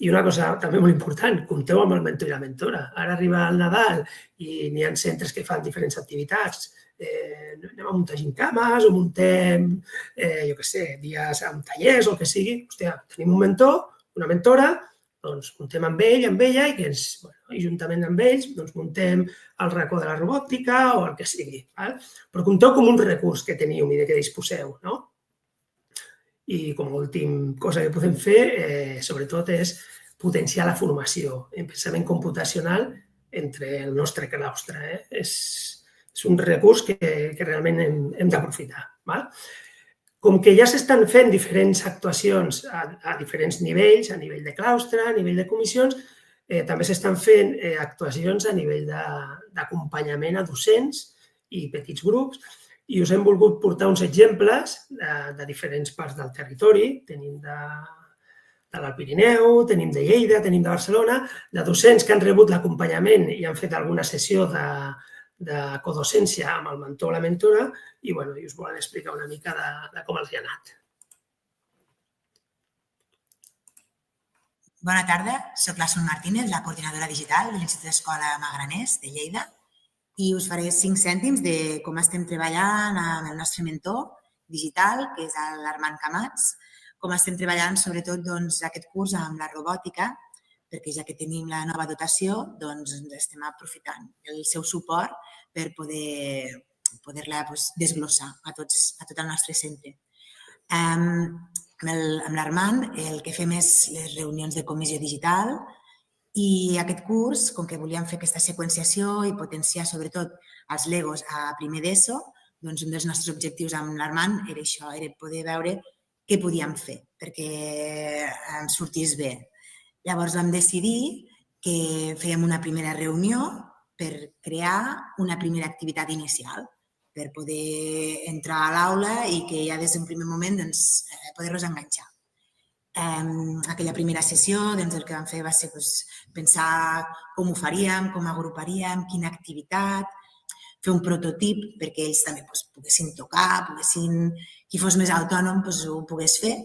I una cosa també molt important, compteu amb el mentor i la mentora. Ara arriba el Nadal i n'hi ha centres que fan diferents activitats. Anem a muntar gincames o muntem, dies amb tallers o el que sigui. Tenim un mentor, una mentora, doncs muntem amb ell, amb ella i juntament amb ells muntem el racó de la robòtica o el que sigui. Però compteu com un recurs que teniu i de què disposeu. I com a últim cosa que podem fer, sobretot, és potenciar la formació en pensament computacional entre el nostre claustre. És un recurs que realment hem d'aprofitar. Com que ja s'estan fent diferents actuacions a diferents nivells, a nivell de claustre, a nivell de comissions, també s'estan fent actuacions a nivell d'acompanyament a docents i petits grups, i us hem volgut portar uns exemples de diferents parts del territori. Tenim de l'Alt Pirineu, tenim de Lleida, tenim de Barcelona, de docents que han rebut l'acompanyament i han fet alguna sessió de codocència amb el mentor o la mentora i us volen explicar una mica de com els hi ha anat. Bona tarda, soc la Sol Martínez, la coordinadora digital de l'Institut d'Escola Magraners de Lleida i us faré 5 cèntims de com estem treballant amb el nostre mentor digital, que és l'Armand Camats, com estem treballant sobretot aquest curs amb la robòtica, perquè ja que tenim la nova dotació, estem aprofitant el seu suport per poder-la desglossar a tot el nostre centre. Amb l'Armand el que fem és les reunions de comissió digital i aquest curs, com que volíem fer aquesta seqüenciació i potenciar sobretot els Legos a primer d'ESO, un dels nostres objectius amb l'Armand era això, era poder veure què podíem fer perquè ens sortís bé. Llavors vam decidir que fèiem una primera reunió per crear una primera activitat inicial, per poder entrar a l'aula i que ja des d'un primer moment poder-los enganxar. Aquella primera sessió el que vam fer va ser pensar com ho faríem, com agruparíem, quina activitat, fer un prototip perquè ells també poguessin tocar, qui fos més autònom ho pogués fer.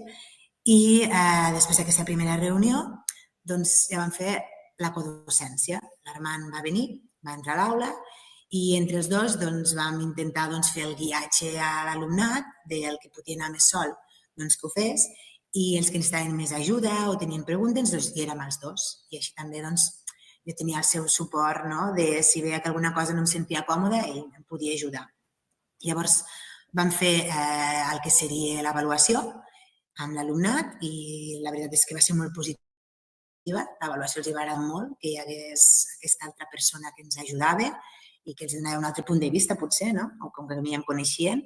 I després d'aquesta primera reunió ja vam fer la codocència. L'Armand va venir, va entrar a l'aula i entre els dos vam intentar fer el guiatge a l'alumnat del que podia anar més sol que ho fes i els que necessitaven més ajuda o tenien preguntes, hi érem els dos. I així també jo tenia el seu suport de si veia que alguna cosa no em sentia còmoda, ell em podia ajudar. Llavors vam fer el que seria l'avaluació amb l'alumnat i la veritat és que va ser molt positiva. L'avaluació els va agradar molt, que hi hagués aquesta altra persona que ens ajudava i que els donava un altre punt de vista, potser, o com que a mi ja em coneixien.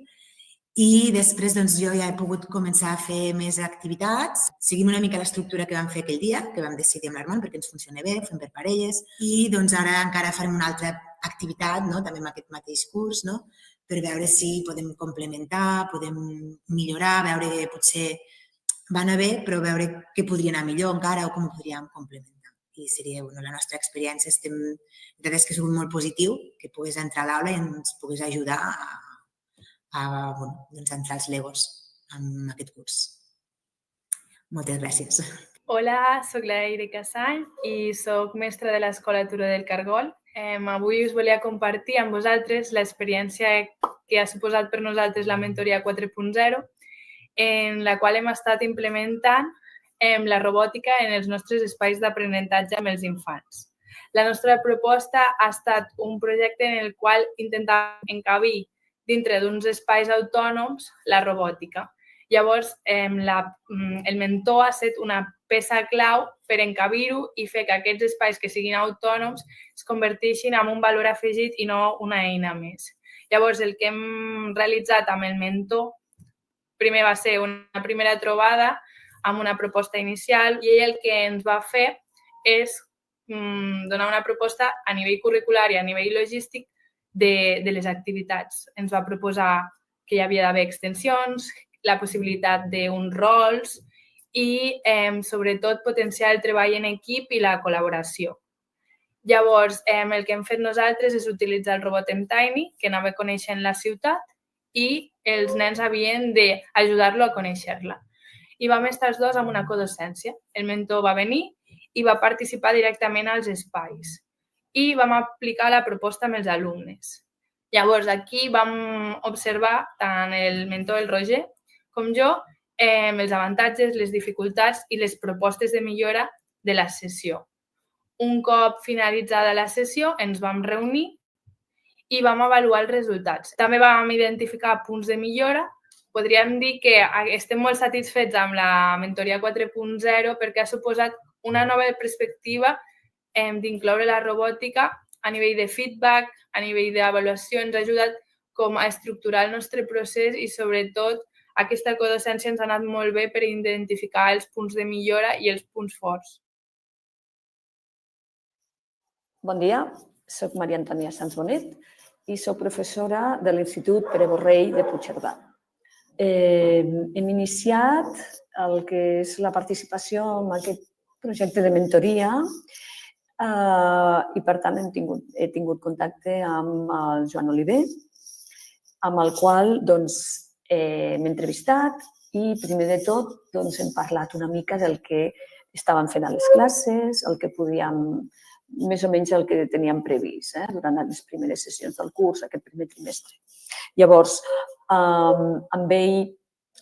I després jo ja he pogut començar a fer més activitats, seguint una mica l'estructura que vam fer aquell dia, que vam decidir amb l'Armand perquè ens funciona bé, ho fem per parelles, i ara encara farem una altra activitat, també amb aquest mateix curs, per veure si podem complementar, podem millorar, veure que potser va anar bé, però veure què podria anar millor encara o com ho podríem complementar. I seria la nostra experiència. La veritat és que ha sigut molt positiu que pogués entrar a l'aula i ens pogués ajudar a entrar als Legos en aquest curs. Moltes gràcies. Hola, soc la Eire Casany i soc mestra de l'Escola Turó del Cargol. Avui us volia compartir amb vosaltres l'experiència que ha suposat per nosaltres la mentoria 4.0, en la qual hem estat implementant la robòtica en els nostres espais d'aprenentatge amb els infants. La nostra proposta ha estat un projecte en el qual intentàvem encabir dintre d'uns espais autònoms la robòtica. Llavors, el mentor ha estat una peça clau per encabir-ho i fer que aquests espais que siguin autònoms es converteixin en un valor afegit i no una eina més. Llavors, el que hem realitzat amb el mentor primer va ser una primera trobada amb una proposta inicial i ell el que ens va fer és donar una proposta a nivell curricular i a nivell logístic de les activitats. Ens va proposar que hi havia d'haver extensions, la possibilitat d'uns rols i, sobretot, potenciar el treball en equip i la col·laboració. Llavors, el que hem fet nosaltres és utilitzar el robot Tiny, que anava coneixent la ciutat, i els nens havien d'ajudar-lo a conèixer-la. I vam estar els dos amb una codocència. El mentor va venir i va participar directament als espais. I vam aplicar la proposta amb els alumnes. Llavors, aquí vam observar tant el mentor, el Roger, com jo, els avantatges, les dificultats i les propostes de millora de la sessió. Un cop finalitzada la sessió, ens vam reunir i vam avaluar els resultats. També vam identificar punts de millora. Podríem dir que estem molt satisfets amb la mentoria 4.0 perquè ha suposat una nova perspectiva d'incloure la robòtica a nivell de feedback, a nivell d'avaluació. Ens ha ajudat com a estructurar el nostre procés i, sobretot, aquesta codocència ens ha anat molt bé per identificar els punts de millora i els punts forts. Bon dia, soc Maria Antònia Sans Bonet i soc professora de l'Institut Pere Borrell de Puigcerdà. Hem iniciat el que és la participació en aquest projecte de mentoria i, per tant, he tingut contacte amb el Joan Oliver, amb el qual m'he entrevistat i, primer de tot, hem parlat una mica del que estàvem fent a les classes, el que podíem, més o menys el que teníem previst durant les primeres sessions del curs, aquest primer trimestre. Llavors, amb ell,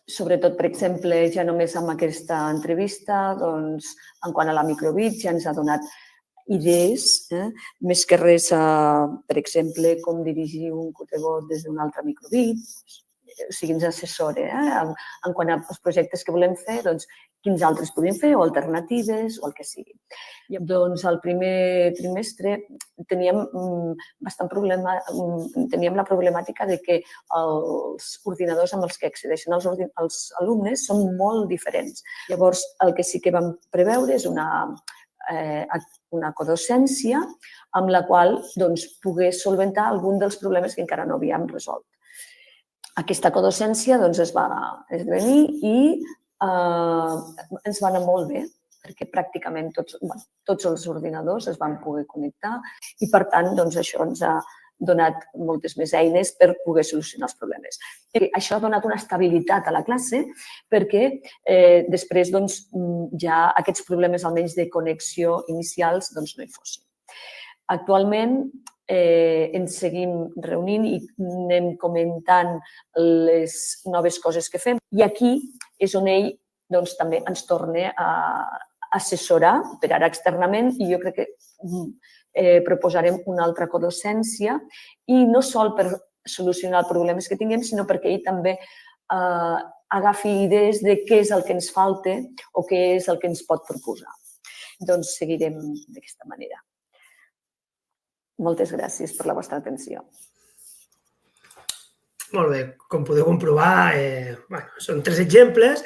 sobretot, per exemple, ja només amb aquesta entrevista, doncs, en quant a la microbit, ja ens ha donat idees, més que res, per exemple, com dirigir un correbot des d'un altre microbit, o sigui, ens assessora en quant als projectes que volem fer, doncs, quins altres podem fer, o alternatives, o el que sigui. Doncs, al primer trimestre teníem la problemàtica de que els ordinadors amb els que accedeixen els alumnes són molt diferents. Llavors, el que sí que vam preveure és una codocència amb la qual pogués solventar algun dels problemes que encara no havíem resolt. Aquesta codocència es va esdevenir i ens va anar molt bé, perquè pràcticament tots els ordinadors es van poder connectar i, per tant, això ens ha donat moltes més eines per poder solucionar els problemes. Això ha donat una estabilitat a la classe perquè després ja aquests problemes, almenys de connexió inicials, no hi fossin. Actualment ens seguim reunint i anem comentant les noves coses que fem i aquí és on ell també ens torna a assessorar, per ara externament, i jo crec que proposarem una altra codocència i no sol per solucionar els problemes que tinguem, sinó perquè ell també agafi idees de què és el que ens falta o què és el que ens pot proposar. Doncs seguirem d'aquesta manera. Moltes gràcies per la vostra atenció. Molt bé, com podeu comprovar, són 3 exemples,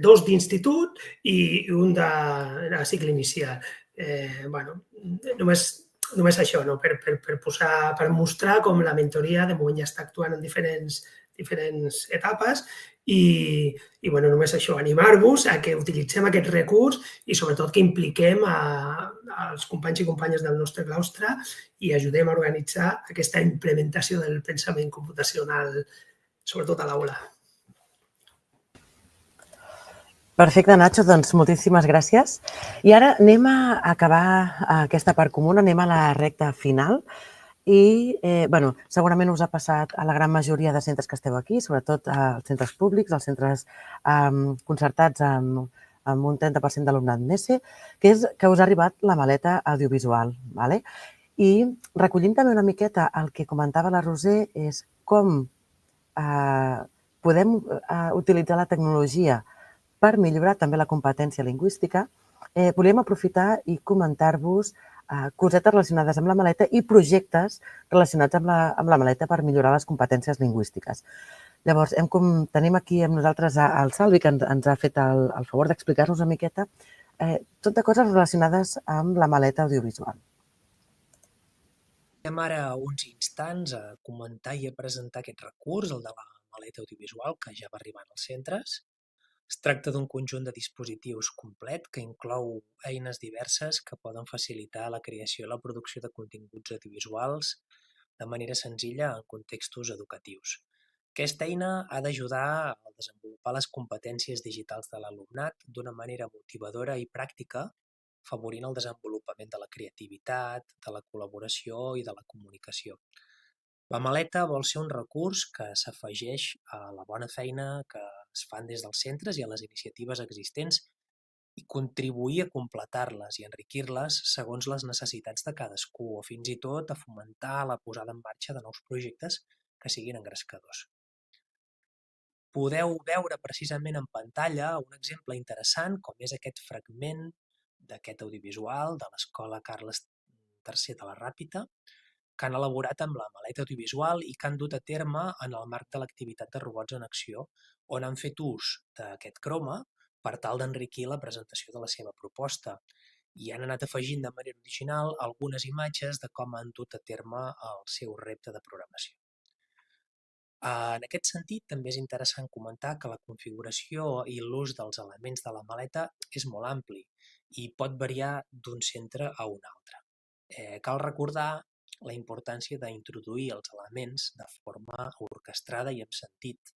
2 d'institut i un de cicle inicial. Només això, per mostrar com la mentoria de moment ja està actuant en diferents etapes i només això, animar-vos a que utilitzem aquest recurs i sobretot que impliquem els companys i companyes del nostre claustre i ajudem a organitzar aquesta implementació del pensament computacional, sobretot a l'aula. Perfecte, Nacho, doncs moltíssimes gràcies. I ara anem a acabar aquesta part comuna, anem a la recta final. I, segurament us ha passat a la gran majoria de centres que esteu aquí, sobretot als centres públics, als centres concertats amb un 30% d'alumnat MESE, que és que us ha arribat la maleta audiovisual. I recollint també una miqueta el que comentava la Roser, és com podem utilitzar la tecnologia per millorar també la competència lingüística. Volíem aprofitar i comentar-vos cosetes relacionades amb la maleta i projectes relacionats amb la maleta per millorar les competències lingüístiques. Llavors, tenim aquí amb nosaltres el Salvi, que ens ha fet el favor d'explicar-nos una miqueta tot de coses relacionades amb la maleta audiovisual. Anem ara uns instants a comentar i a presentar aquest recurs, el de la maleta audiovisual, que ja va arribant als centres. Es tracta d'un conjunt de dispositius complet que inclou eines diverses que poden facilitar la creació i la producció de continguts audiovisuals de manera senzilla en contextos educatius. Aquesta eina ha d'ajudar a desenvolupar les competències digitals de l'alumnat d'una manera motivadora i pràctica, favorint el desenvolupament de la creativitat, de la col·laboració i de la comunicació. La maleta vol ser un recurs que s'afegeix a la bona feina que es fan des dels centres i a les iniciatives existents i contribuir a completar-les i enriquir-les segons les necessitats de cadascú o fins i tot a fomentar la posada en marxa de nous projectes que siguin engrescadors. Podeu veure precisament en pantalla un exemple interessant com és aquest fragment d'aquest audiovisual de l'Escola Carles III de la Ràpita, que han elaborat amb la maleta audiovisual i que han dut a terme en el marc de l'activitat de Robots en Acció, on han fet ús d'aquest croma per tal d'enriquir la presentació de la seva proposta i han anat afegint de manera original algunes imatges de com han dut a terme el seu repte de programació. En aquest sentit, també és interessant comentar que la configuració i l'ús dels elements de la maleta és molt ampli i pot variar d'un centre a un altre. Cal recordar la importància d'introduir els elements de forma orquestrada i amb sentit,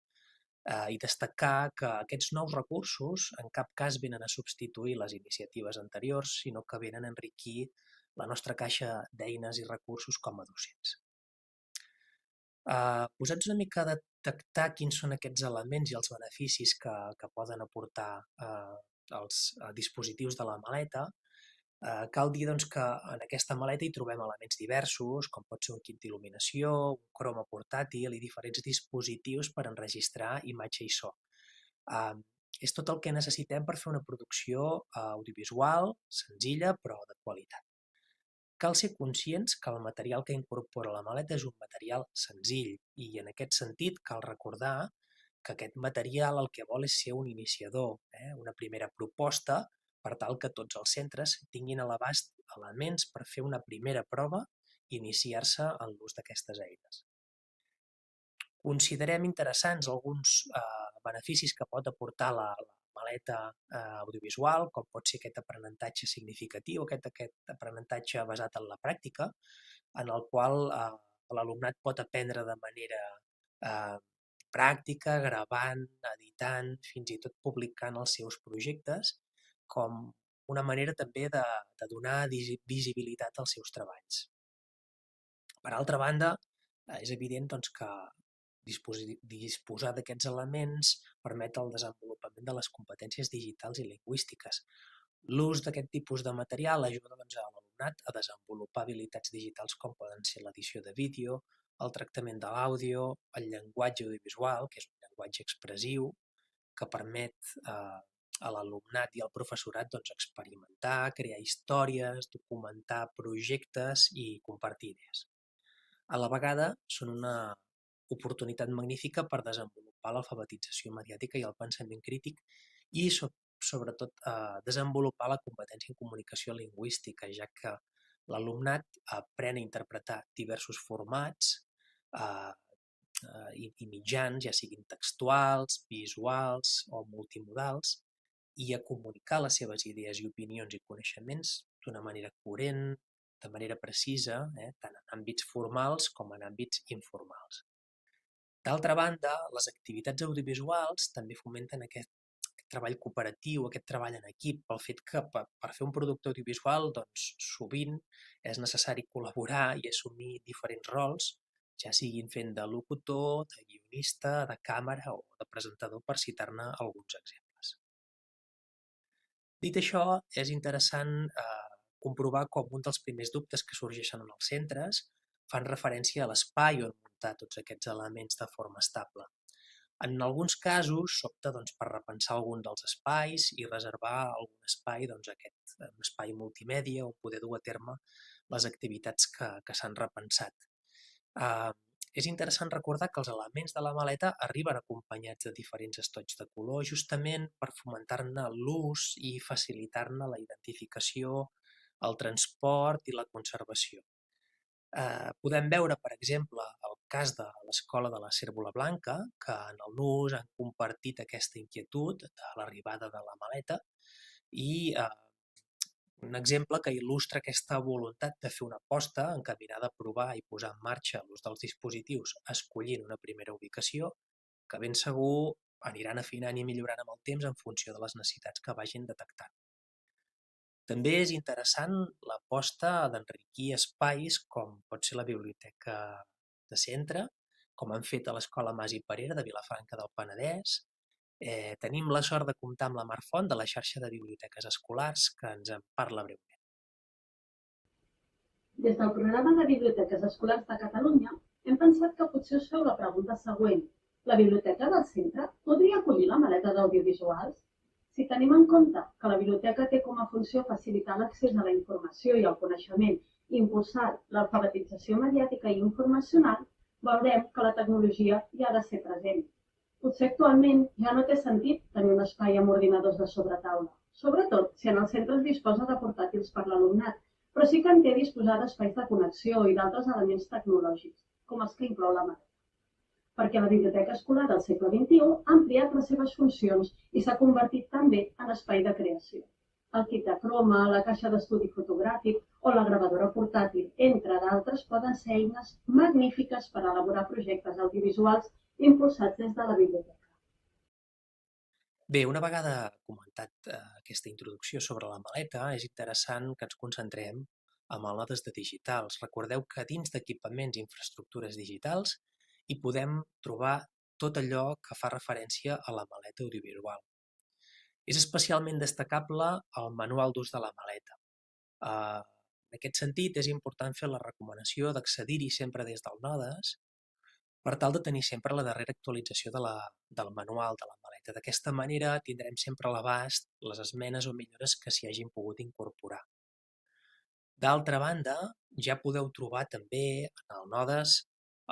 i destacar que aquests nous recursos en cap cas venen a substituir les iniciatives anteriors, sinó que venen a enriquir la nostra caixa d'eines i recursos com a docents. Posats una mica a detectar quins són aquests elements i els beneficis que poden aportar els dispositius de la maleta, cal dir que en aquesta maleta hi trobem elements diversos, com pot ser un kit d'il·luminació, un croma portàtil i diferents dispositius per enregistrar imatge i so. És tot el que necessitem per fer una producció audiovisual senzilla però de qualitat. Cal ser conscients que el material que incorpora la maleta és un material senzill i en aquest sentit cal recordar que aquest material el que vol és ser un iniciador, una primera proposta per tal que tots els centres tinguin a l'abast elements per fer una primera prova i iniciar-se en l'ús d'aquestes eines. Considerem interessants alguns beneficis que pot aportar la maleta audiovisual, com pot ser aquest aprenentatge significatiu, aquest aprenentatge basat en la pràctica, en el qual l'alumnat pot aprendre de manera pràctica, gravant, editant, fins i tot publicant els seus projectes, com una manera també de donar visibilitat als seus treballs. Per altra banda, és evident que disposar d'aquests elements permet el desenvolupament de les competències digitals i lingüístiques. L'ús d'aquest tipus de material ajuda a l'alumnat a desenvolupar habilitats digitals com poden ser l'edició de vídeo, el tractament de l'àudio, el llenguatge audiovisual, que és un llenguatge expressiu, que permet a l'alumnat i al professorat experimentar, crear històries, documentar projectes i compartir idees. A la vegada són una oportunitat magnífica per desenvolupar l'alfabetització mediàtica i el pensament crític i, sobretot, desenvolupar la competència en comunicació lingüística, ja que l'alumnat aprèn a interpretar diversos formats i mitjans, ja siguin textuals, visuals o multimodals, i a comunicar les seves idees i opinions i coneixements d'una manera coherent, de manera precisa, tant en àmbits formals com en àmbits informals. D'altra banda, les activitats audiovisuals també fomenten aquest treball cooperatiu, aquest treball en equip, pel fet que per fer un producte audiovisual sovint és necessari col·laborar i assumir diferents rols, ja siguin fent de locutor, de guionista, de càmera o de presentador, per citar-ne alguns exemples. Dit això, és interessant comprovar com un dels primers dubtes que sorgeixen en els centres fan referència a l'espai on muntar tots aquests elements de forma estable. En alguns casos s'opta per repensar algun dels espais i reservar algun espai, un espai multimèdia on poder dur a terme les activitats que s'han repensat. És interessant recordar que els elements de la maleta arriben acompanyats de diferents estoigs de color justament per fomentar-ne l'ús i facilitar-ne la identificació, el transport i la conservació. Podem veure, per exemple, el cas de l'Escola de la Cérvola Blanca, que en el NUS han compartit aquesta inquietud de l'arribada de la maleta i un exemple que il·lustra aquesta voluntat de fer una aposta encaminada a provar i posar en marxa l'ús dels dispositius escollint una primera ubicació que ben segur aniran afinant i millorant amb el temps en funció de les necessitats que vagin detectant. També és interessant l'aposta d'enriquir espais com pot ser la biblioteca de centre, com han fet a l'Escola Mas i Parera de Vilafranca del Penedès. Tenim la sort de comptar amb la Mar Font de la xarxa de biblioteques escolars, que ens en parla breument. Des del programa de biblioteques escolars de Catalunya hem pensat que potser us feu la pregunta següent. La biblioteca del centre podria acollir la maleta d'audiovisuals? Si tenim en compte que la biblioteca té com a funció facilitar l'accés a la informació i al coneixement i impulsar l'alfabetització mediàtica i informacional, veurem que la tecnologia hi ha de ser present. Potser actualment ja no té sentit tenir un espai amb ordinadors de sobretaula, sobretot si en els centres disposa de portàtils per l'alumnat, però sí que en té disposar d'espais de connexió i d'altres elements tecnològics, com els que inclou la maleta. Perquè la biblioteca escolar del segle XXI ha ampliat les seves funcions i s'ha convertit també en espai de creació. El kit de croma, la caixa d'estudi fotogràfic o la gravadora portàtil, entre d'altres, poden ser eines magnífiques per elaborar projectes audiovisuals impulsats des de la biblioteca. Bé, una vegada comentat aquesta introducció sobre la maleta, és interessant que ens concentrem en el nodes de digitals. Recordeu que dins d'equipaments i infraestructures digitals hi podem trobar tot allò que fa referència a la maleta audiovisual. És especialment destacable el manual d'ús de la maleta. En aquest sentit, és important fer la recomanació d'accedir-hi sempre des del nodes per tal de tenir sempre la darrera actualització del manual de la maleta. D'aquesta manera tindrem sempre a l'abast les esmenes o millores que s'hi hagin pogut incorporar. D'altra banda, ja podeu trobar també en el nodes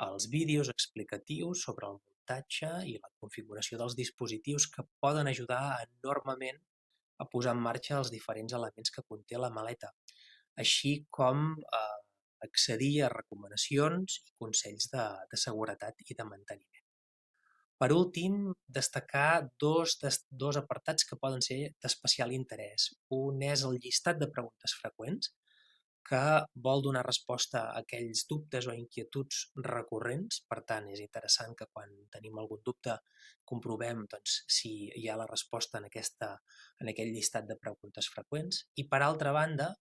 els vídeos explicatius sobre el muntatge i la configuració dels dispositius que poden ajudar enormement a posar en marxa els diferents elements que conté la maleta, així com accedir a recomanacions i consells de seguretat i de manteniment. Per últim, destacar dos apartats que poden ser d'especial interès. Un és el llistat de preguntes freqüents, que vol donar resposta a aquells dubtes o inquietuds recurrents. Per tant, és interessant que quan tenim algun dubte comprovem si hi ha la resposta en aquell llistat de preguntes freqüents. I per altra banda,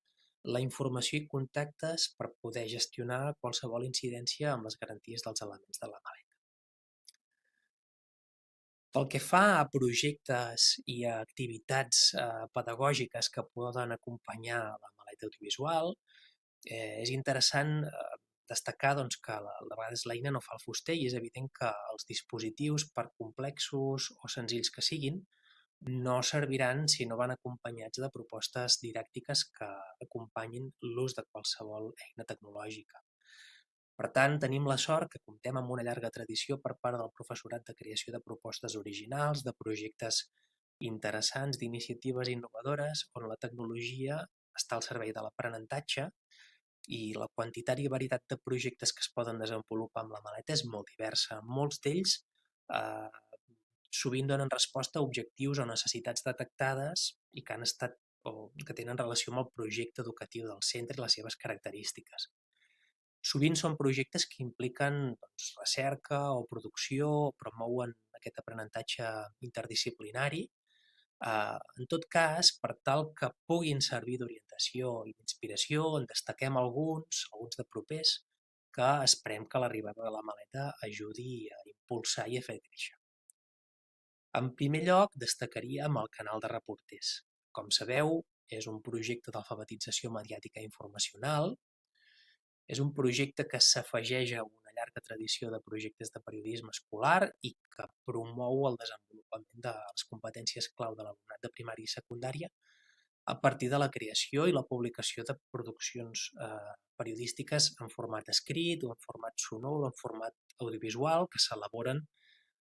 la informació i contactes per poder gestionar qualsevol incidència amb les garanties dels elements de la maleta. Pel que fa a projectes i a activitats pedagògiques que poden acompanyar la maleta audiovisual, és interessant destacar que de vegades l'eina no fa el fuster i és evident que els dispositius, per complexos o senzills que siguin, no serviran si no van acompanyats de propostes didàctiques que acompanyin l'ús de qualsevol eina tecnològica. Per tant, tenim la sort que comptem amb una llarga tradició per part del professorat de creació de propostes originals, de projectes interessants, d'iniciatives innovadores, on la tecnologia està al servei de l'aprenentatge i la quantitat i varietat de projectes que es poden desenvolupar amb la maleta és molt diversa. Molts d'ells sovint donen resposta a objectius o necessitats detectades i que han estat o que tenen relació amb el projecte educatiu del centre i les seves característiques. Sovint són projectes que impliquen recerca o producció, o promouen aquest aprenentatge interdisciplinari. En tot cas, per tal que puguin servir d'orientació i d'inspiració, en destaquem alguns de propers, que esperem que l'arribada de la maleta ajudi a impulsar i a fer créixer. En primer lloc, destacaríem el canal de reporters. Com sabeu, és un projecte d'alfabetització mediàtica i informacional. És un projecte que s'afegeix a una llarga tradició de projectes de periodisme escolar i que promou el desenvolupament de les competències clau de l'alumnat de primària i secundària a partir de la creació i la publicació de produccions periodístiques en format escrit o en format sonor o en format audiovisual que s'elaboren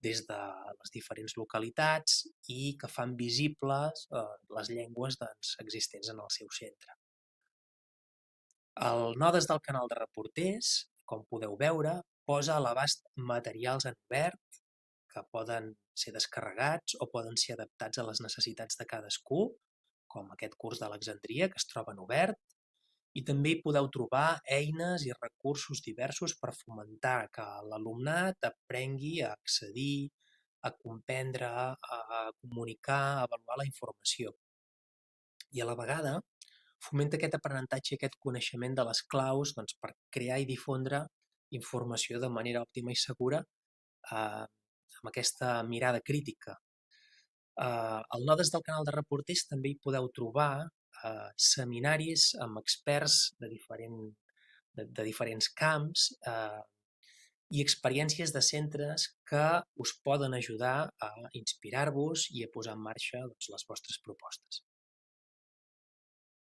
des de les diferents localitats i que fan visibles les llengües existents en el seu centre. El nodes del canal de reporters, com podeu veure, posa a l'abast materials en obert que poden ser descarregats o poden ser adaptats a les necessitats de cadascú, com aquest curs d'Alexandria, que es troba en obert, i també hi podeu trobar eines i recursos diversos per fomentar que l'alumnat aprengui a accedir, a comprendre, a comunicar, a avaluar la informació. I a la vegada fomenta aquest aprenentatge i aquest coneixement de les claus per crear i difondre informació de manera òptima i segura amb aquesta mirada crítica. Al nodes del canal de reporters també hi podeu trobar seminaris amb experts de diferents camps i experiències de centres que us poden ajudar a inspirar-vos i a posar en marxa les vostres propostes.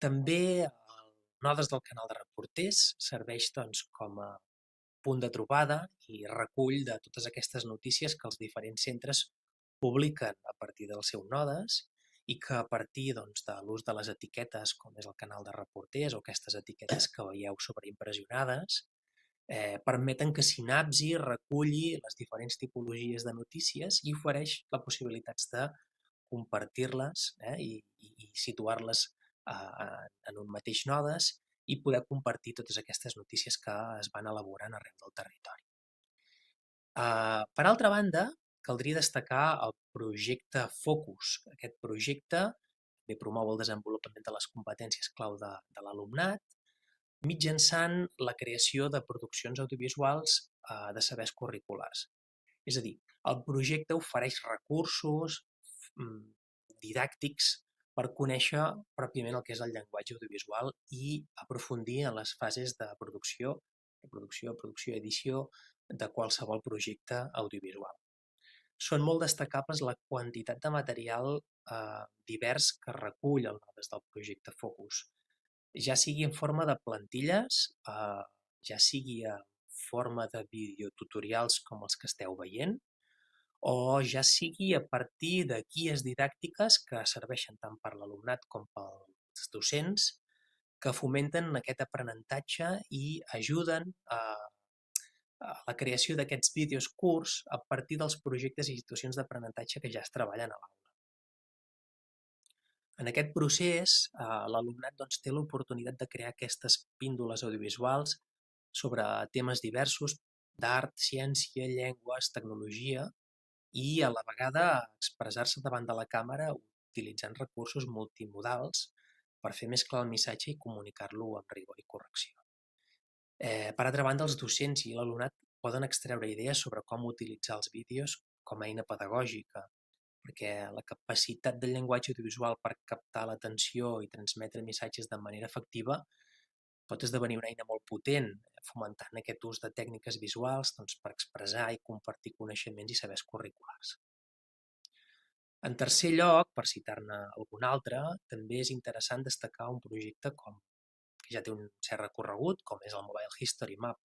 També el nodes del canal de reporters serveix com a punt de trobada i recull de totes aquestes notícies que els diferents centres publiquen a partir del seu nodes i que a partir de l'ús de les etiquetes, com és el canal de reporters o aquestes etiquetes que veieu sobreimpressionades, permeten que Sinapsi reculli les diferents tipologies de notícies i ofereix la possibilitat de compartir-les i situar-les en un mateix nodes i poder compartir totes aquestes notícies que es van elaborant arreu del territori. Per altra banda, caldria destacar el projecte Focus. Aquest projecte també promou el desenvolupament de les competències clau de l'alumnat mitjançant la creació de produccions audiovisuals de sabers curriculars. És a dir, el projecte ofereix recursos didàctics per conèixer pròpiament el que és el llenguatge audiovisual i aprofundir en les fases de producció, edició de qualsevol projecte audiovisual. Són molt destacables la quantitat de material divers que recull des del projecte Focus, ja sigui en forma de plantilles, ja sigui en forma de videotutorials com els que esteu veient, o ja sigui a partir de guies didàctiques que serveixen tant per l'alumnat com pels docents, que fomenten aquest aprenentatge i ajuden a la creació d'aquests vídeos curts a partir dels projectes i situacions d'aprenentatge que ja es treballen a l'aula. En aquest procés, l'alumnat té l'oportunitat de crear aquestes píndoles audiovisuals sobre temes diversos d'art, ciència, llengües, tecnologia i a la vegada expressar-se davant de la càmera utilitzant recursos multimodals per fer més clar el missatge i comunicar-lo amb rigor i correcció. Per altra banda, els docents i l'alumnat poden extreure idees sobre com utilitzar els vídeos com a eina pedagògica, perquè la capacitat del llenguatge audiovisual per captar l'atenció i transmetre missatges de manera efectiva pot esdevenir una eina molt potent, fomentant aquest ús de tècniques visuals per expressar i compartir coneixements i sabers curriculars. En tercer lloc, per citar-ne algun altre, també és interessant destacar un projecte que ja té un cert recorregut, com és el Mobile History Map.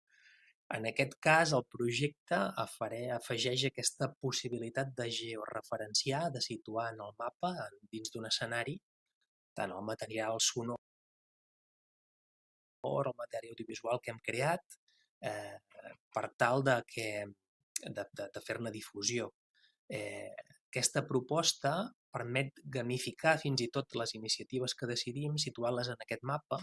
En aquest cas, el projecte afegeix aquesta possibilitat de georreferenciar, de situar en el mapa, dins d'un escenari, tant el material sonor o el material audiovisual que hem creat per tal de fer-ne difusió. Aquesta proposta permet gamificar fins i tot les iniciatives que decidim, situant-les en aquest mapa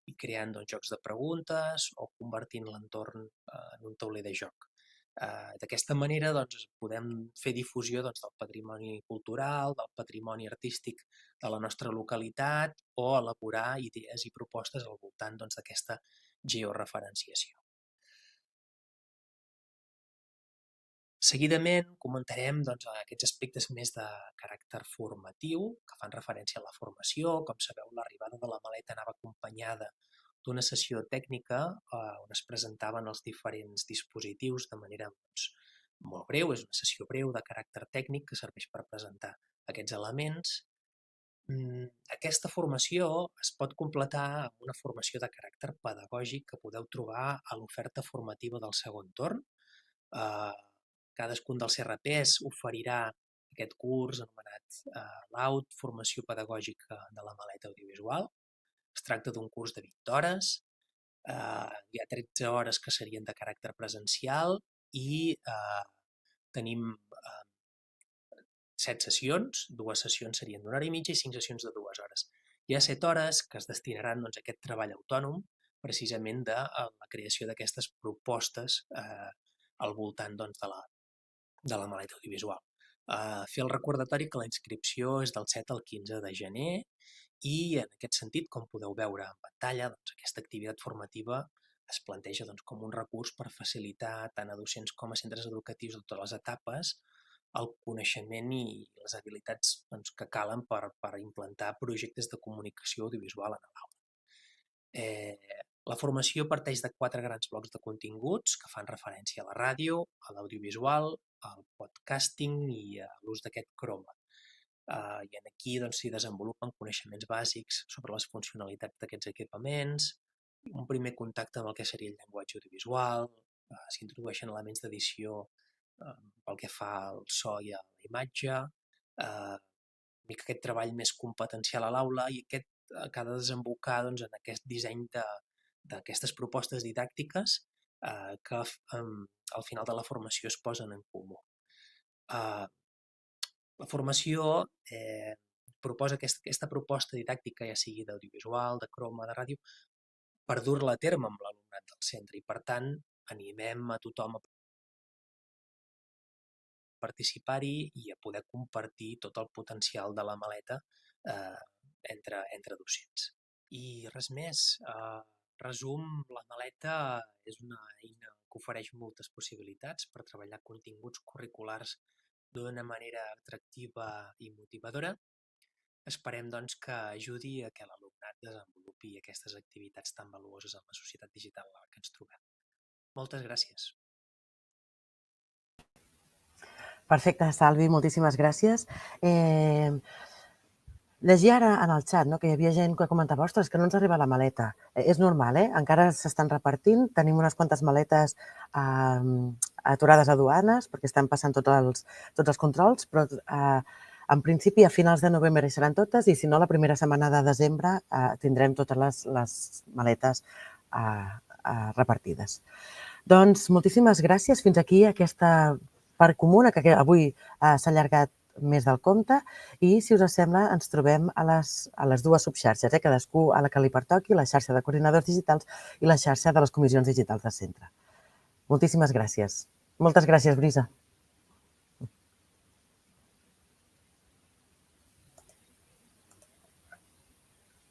i creant jocs de preguntes o convertint l'entorn en un tauler de joc. D'aquesta manera podem fer difusió del patrimoni cultural, del patrimoni artístic de la nostra localitat o elaborar idees i propostes al voltant d'aquesta georreferenciació. Seguidament comentarem aquests aspectes més de caràcter formatiu que fan referència a la formació. Com sabeu, l'arribada de la maleta anava acompanyada d'una sessió tècnica on es presentaven els diferents dispositius de manera molt breu. És una sessió breu de caràcter tècnic que serveix per presentar aquests elements. Aquesta formació es pot completar amb una formació de caràcter pedagògic que podeu trobar a l'oferta formativa del segon torn. Cadascun dels CRPs oferirà aquest curs anomenat LAUD, Formació Pedagògica de la Maleta Audiovisual. Es tracta d'un curs de 20 hores, hi ha 13 hores que serien de caràcter presencial i tenim 7 sessions, 2 sessions serien d'1 hora i mitja i 5 sessions de 2 hores. Hi ha 7 hores que es destinaran a aquest treball autònom, precisament de la creació d'aquestes propostes al voltant de la maleta audiovisual. Fer el recordatori que la inscripció és del 7 al 15 de gener i en aquest sentit, com podeu veure en pantalla, aquesta activitat formativa es planteja com un recurs per facilitar tant a docents com a centres educatius de totes les etapes el coneixement i les habilitats que calen per implantar projectes de comunicació audiovisual en l'aula. La formació parteix de 4 grans blocs de continguts que fan referència a la ràdio, a l'audiovisual, al podcasting i a l'ús d'aquest croma. I aquí s'hi desenvolupen coneixements bàsics sobre les funcionalitats d'aquests equipaments, un primer contacte amb el que seria el llenguatge audiovisual, s'introdueixen elements d'edició pel que fa al so i a la imatge, aquest treball més competencial a l'aula i aquest que ha de desembocar en aquest disseny d'aquestes propostes didàctiques que al final de la formació es posen en comú. La formació proposa aquesta proposta didàctica, ja sigui d'audiovisual, de croma, de ràdio, per dur-la a terme amb l'alumnat del centre i, per tant, animem a tothom a participar-hi i a poder compartir tot el potencial de la maleta entre docents. I res més, resum, la maleta és una eina que ofereix moltes possibilitats per treballar continguts curriculars d'una manera atractiva i motivadora. Esperem doncs, que ajudi a que l'alumnat desenvolupi aquestes activitats tan valuoses en la societat digital en la que ens trobem. Moltes gràcies. Perfecte, Salvi, moltíssimes gràcies. Llegia ara en el xat que hi havia gent que comentava ostres, que no ens arriba la maleta. És normal, encara s'estan repartint. Tenim unes quantes maletes aturades a duanes perquè estan passant tots els controls, però en principi a finals de novembre hi seran totes i si no la primera setmana de desembre tindrem totes les maletes repartides. Doncs moltíssimes gràcies. Fins aquí aquesta part comuna que avui s'ha allargat més del compte i, si us sembla, ens trobem a les dues subxarxes, cadascú a la que li pertoqui, la xarxa de coordinadors digitals i la xarxa de les comissions digitals de centre. Moltíssimes gràcies. Moltes gràcies, Brisa.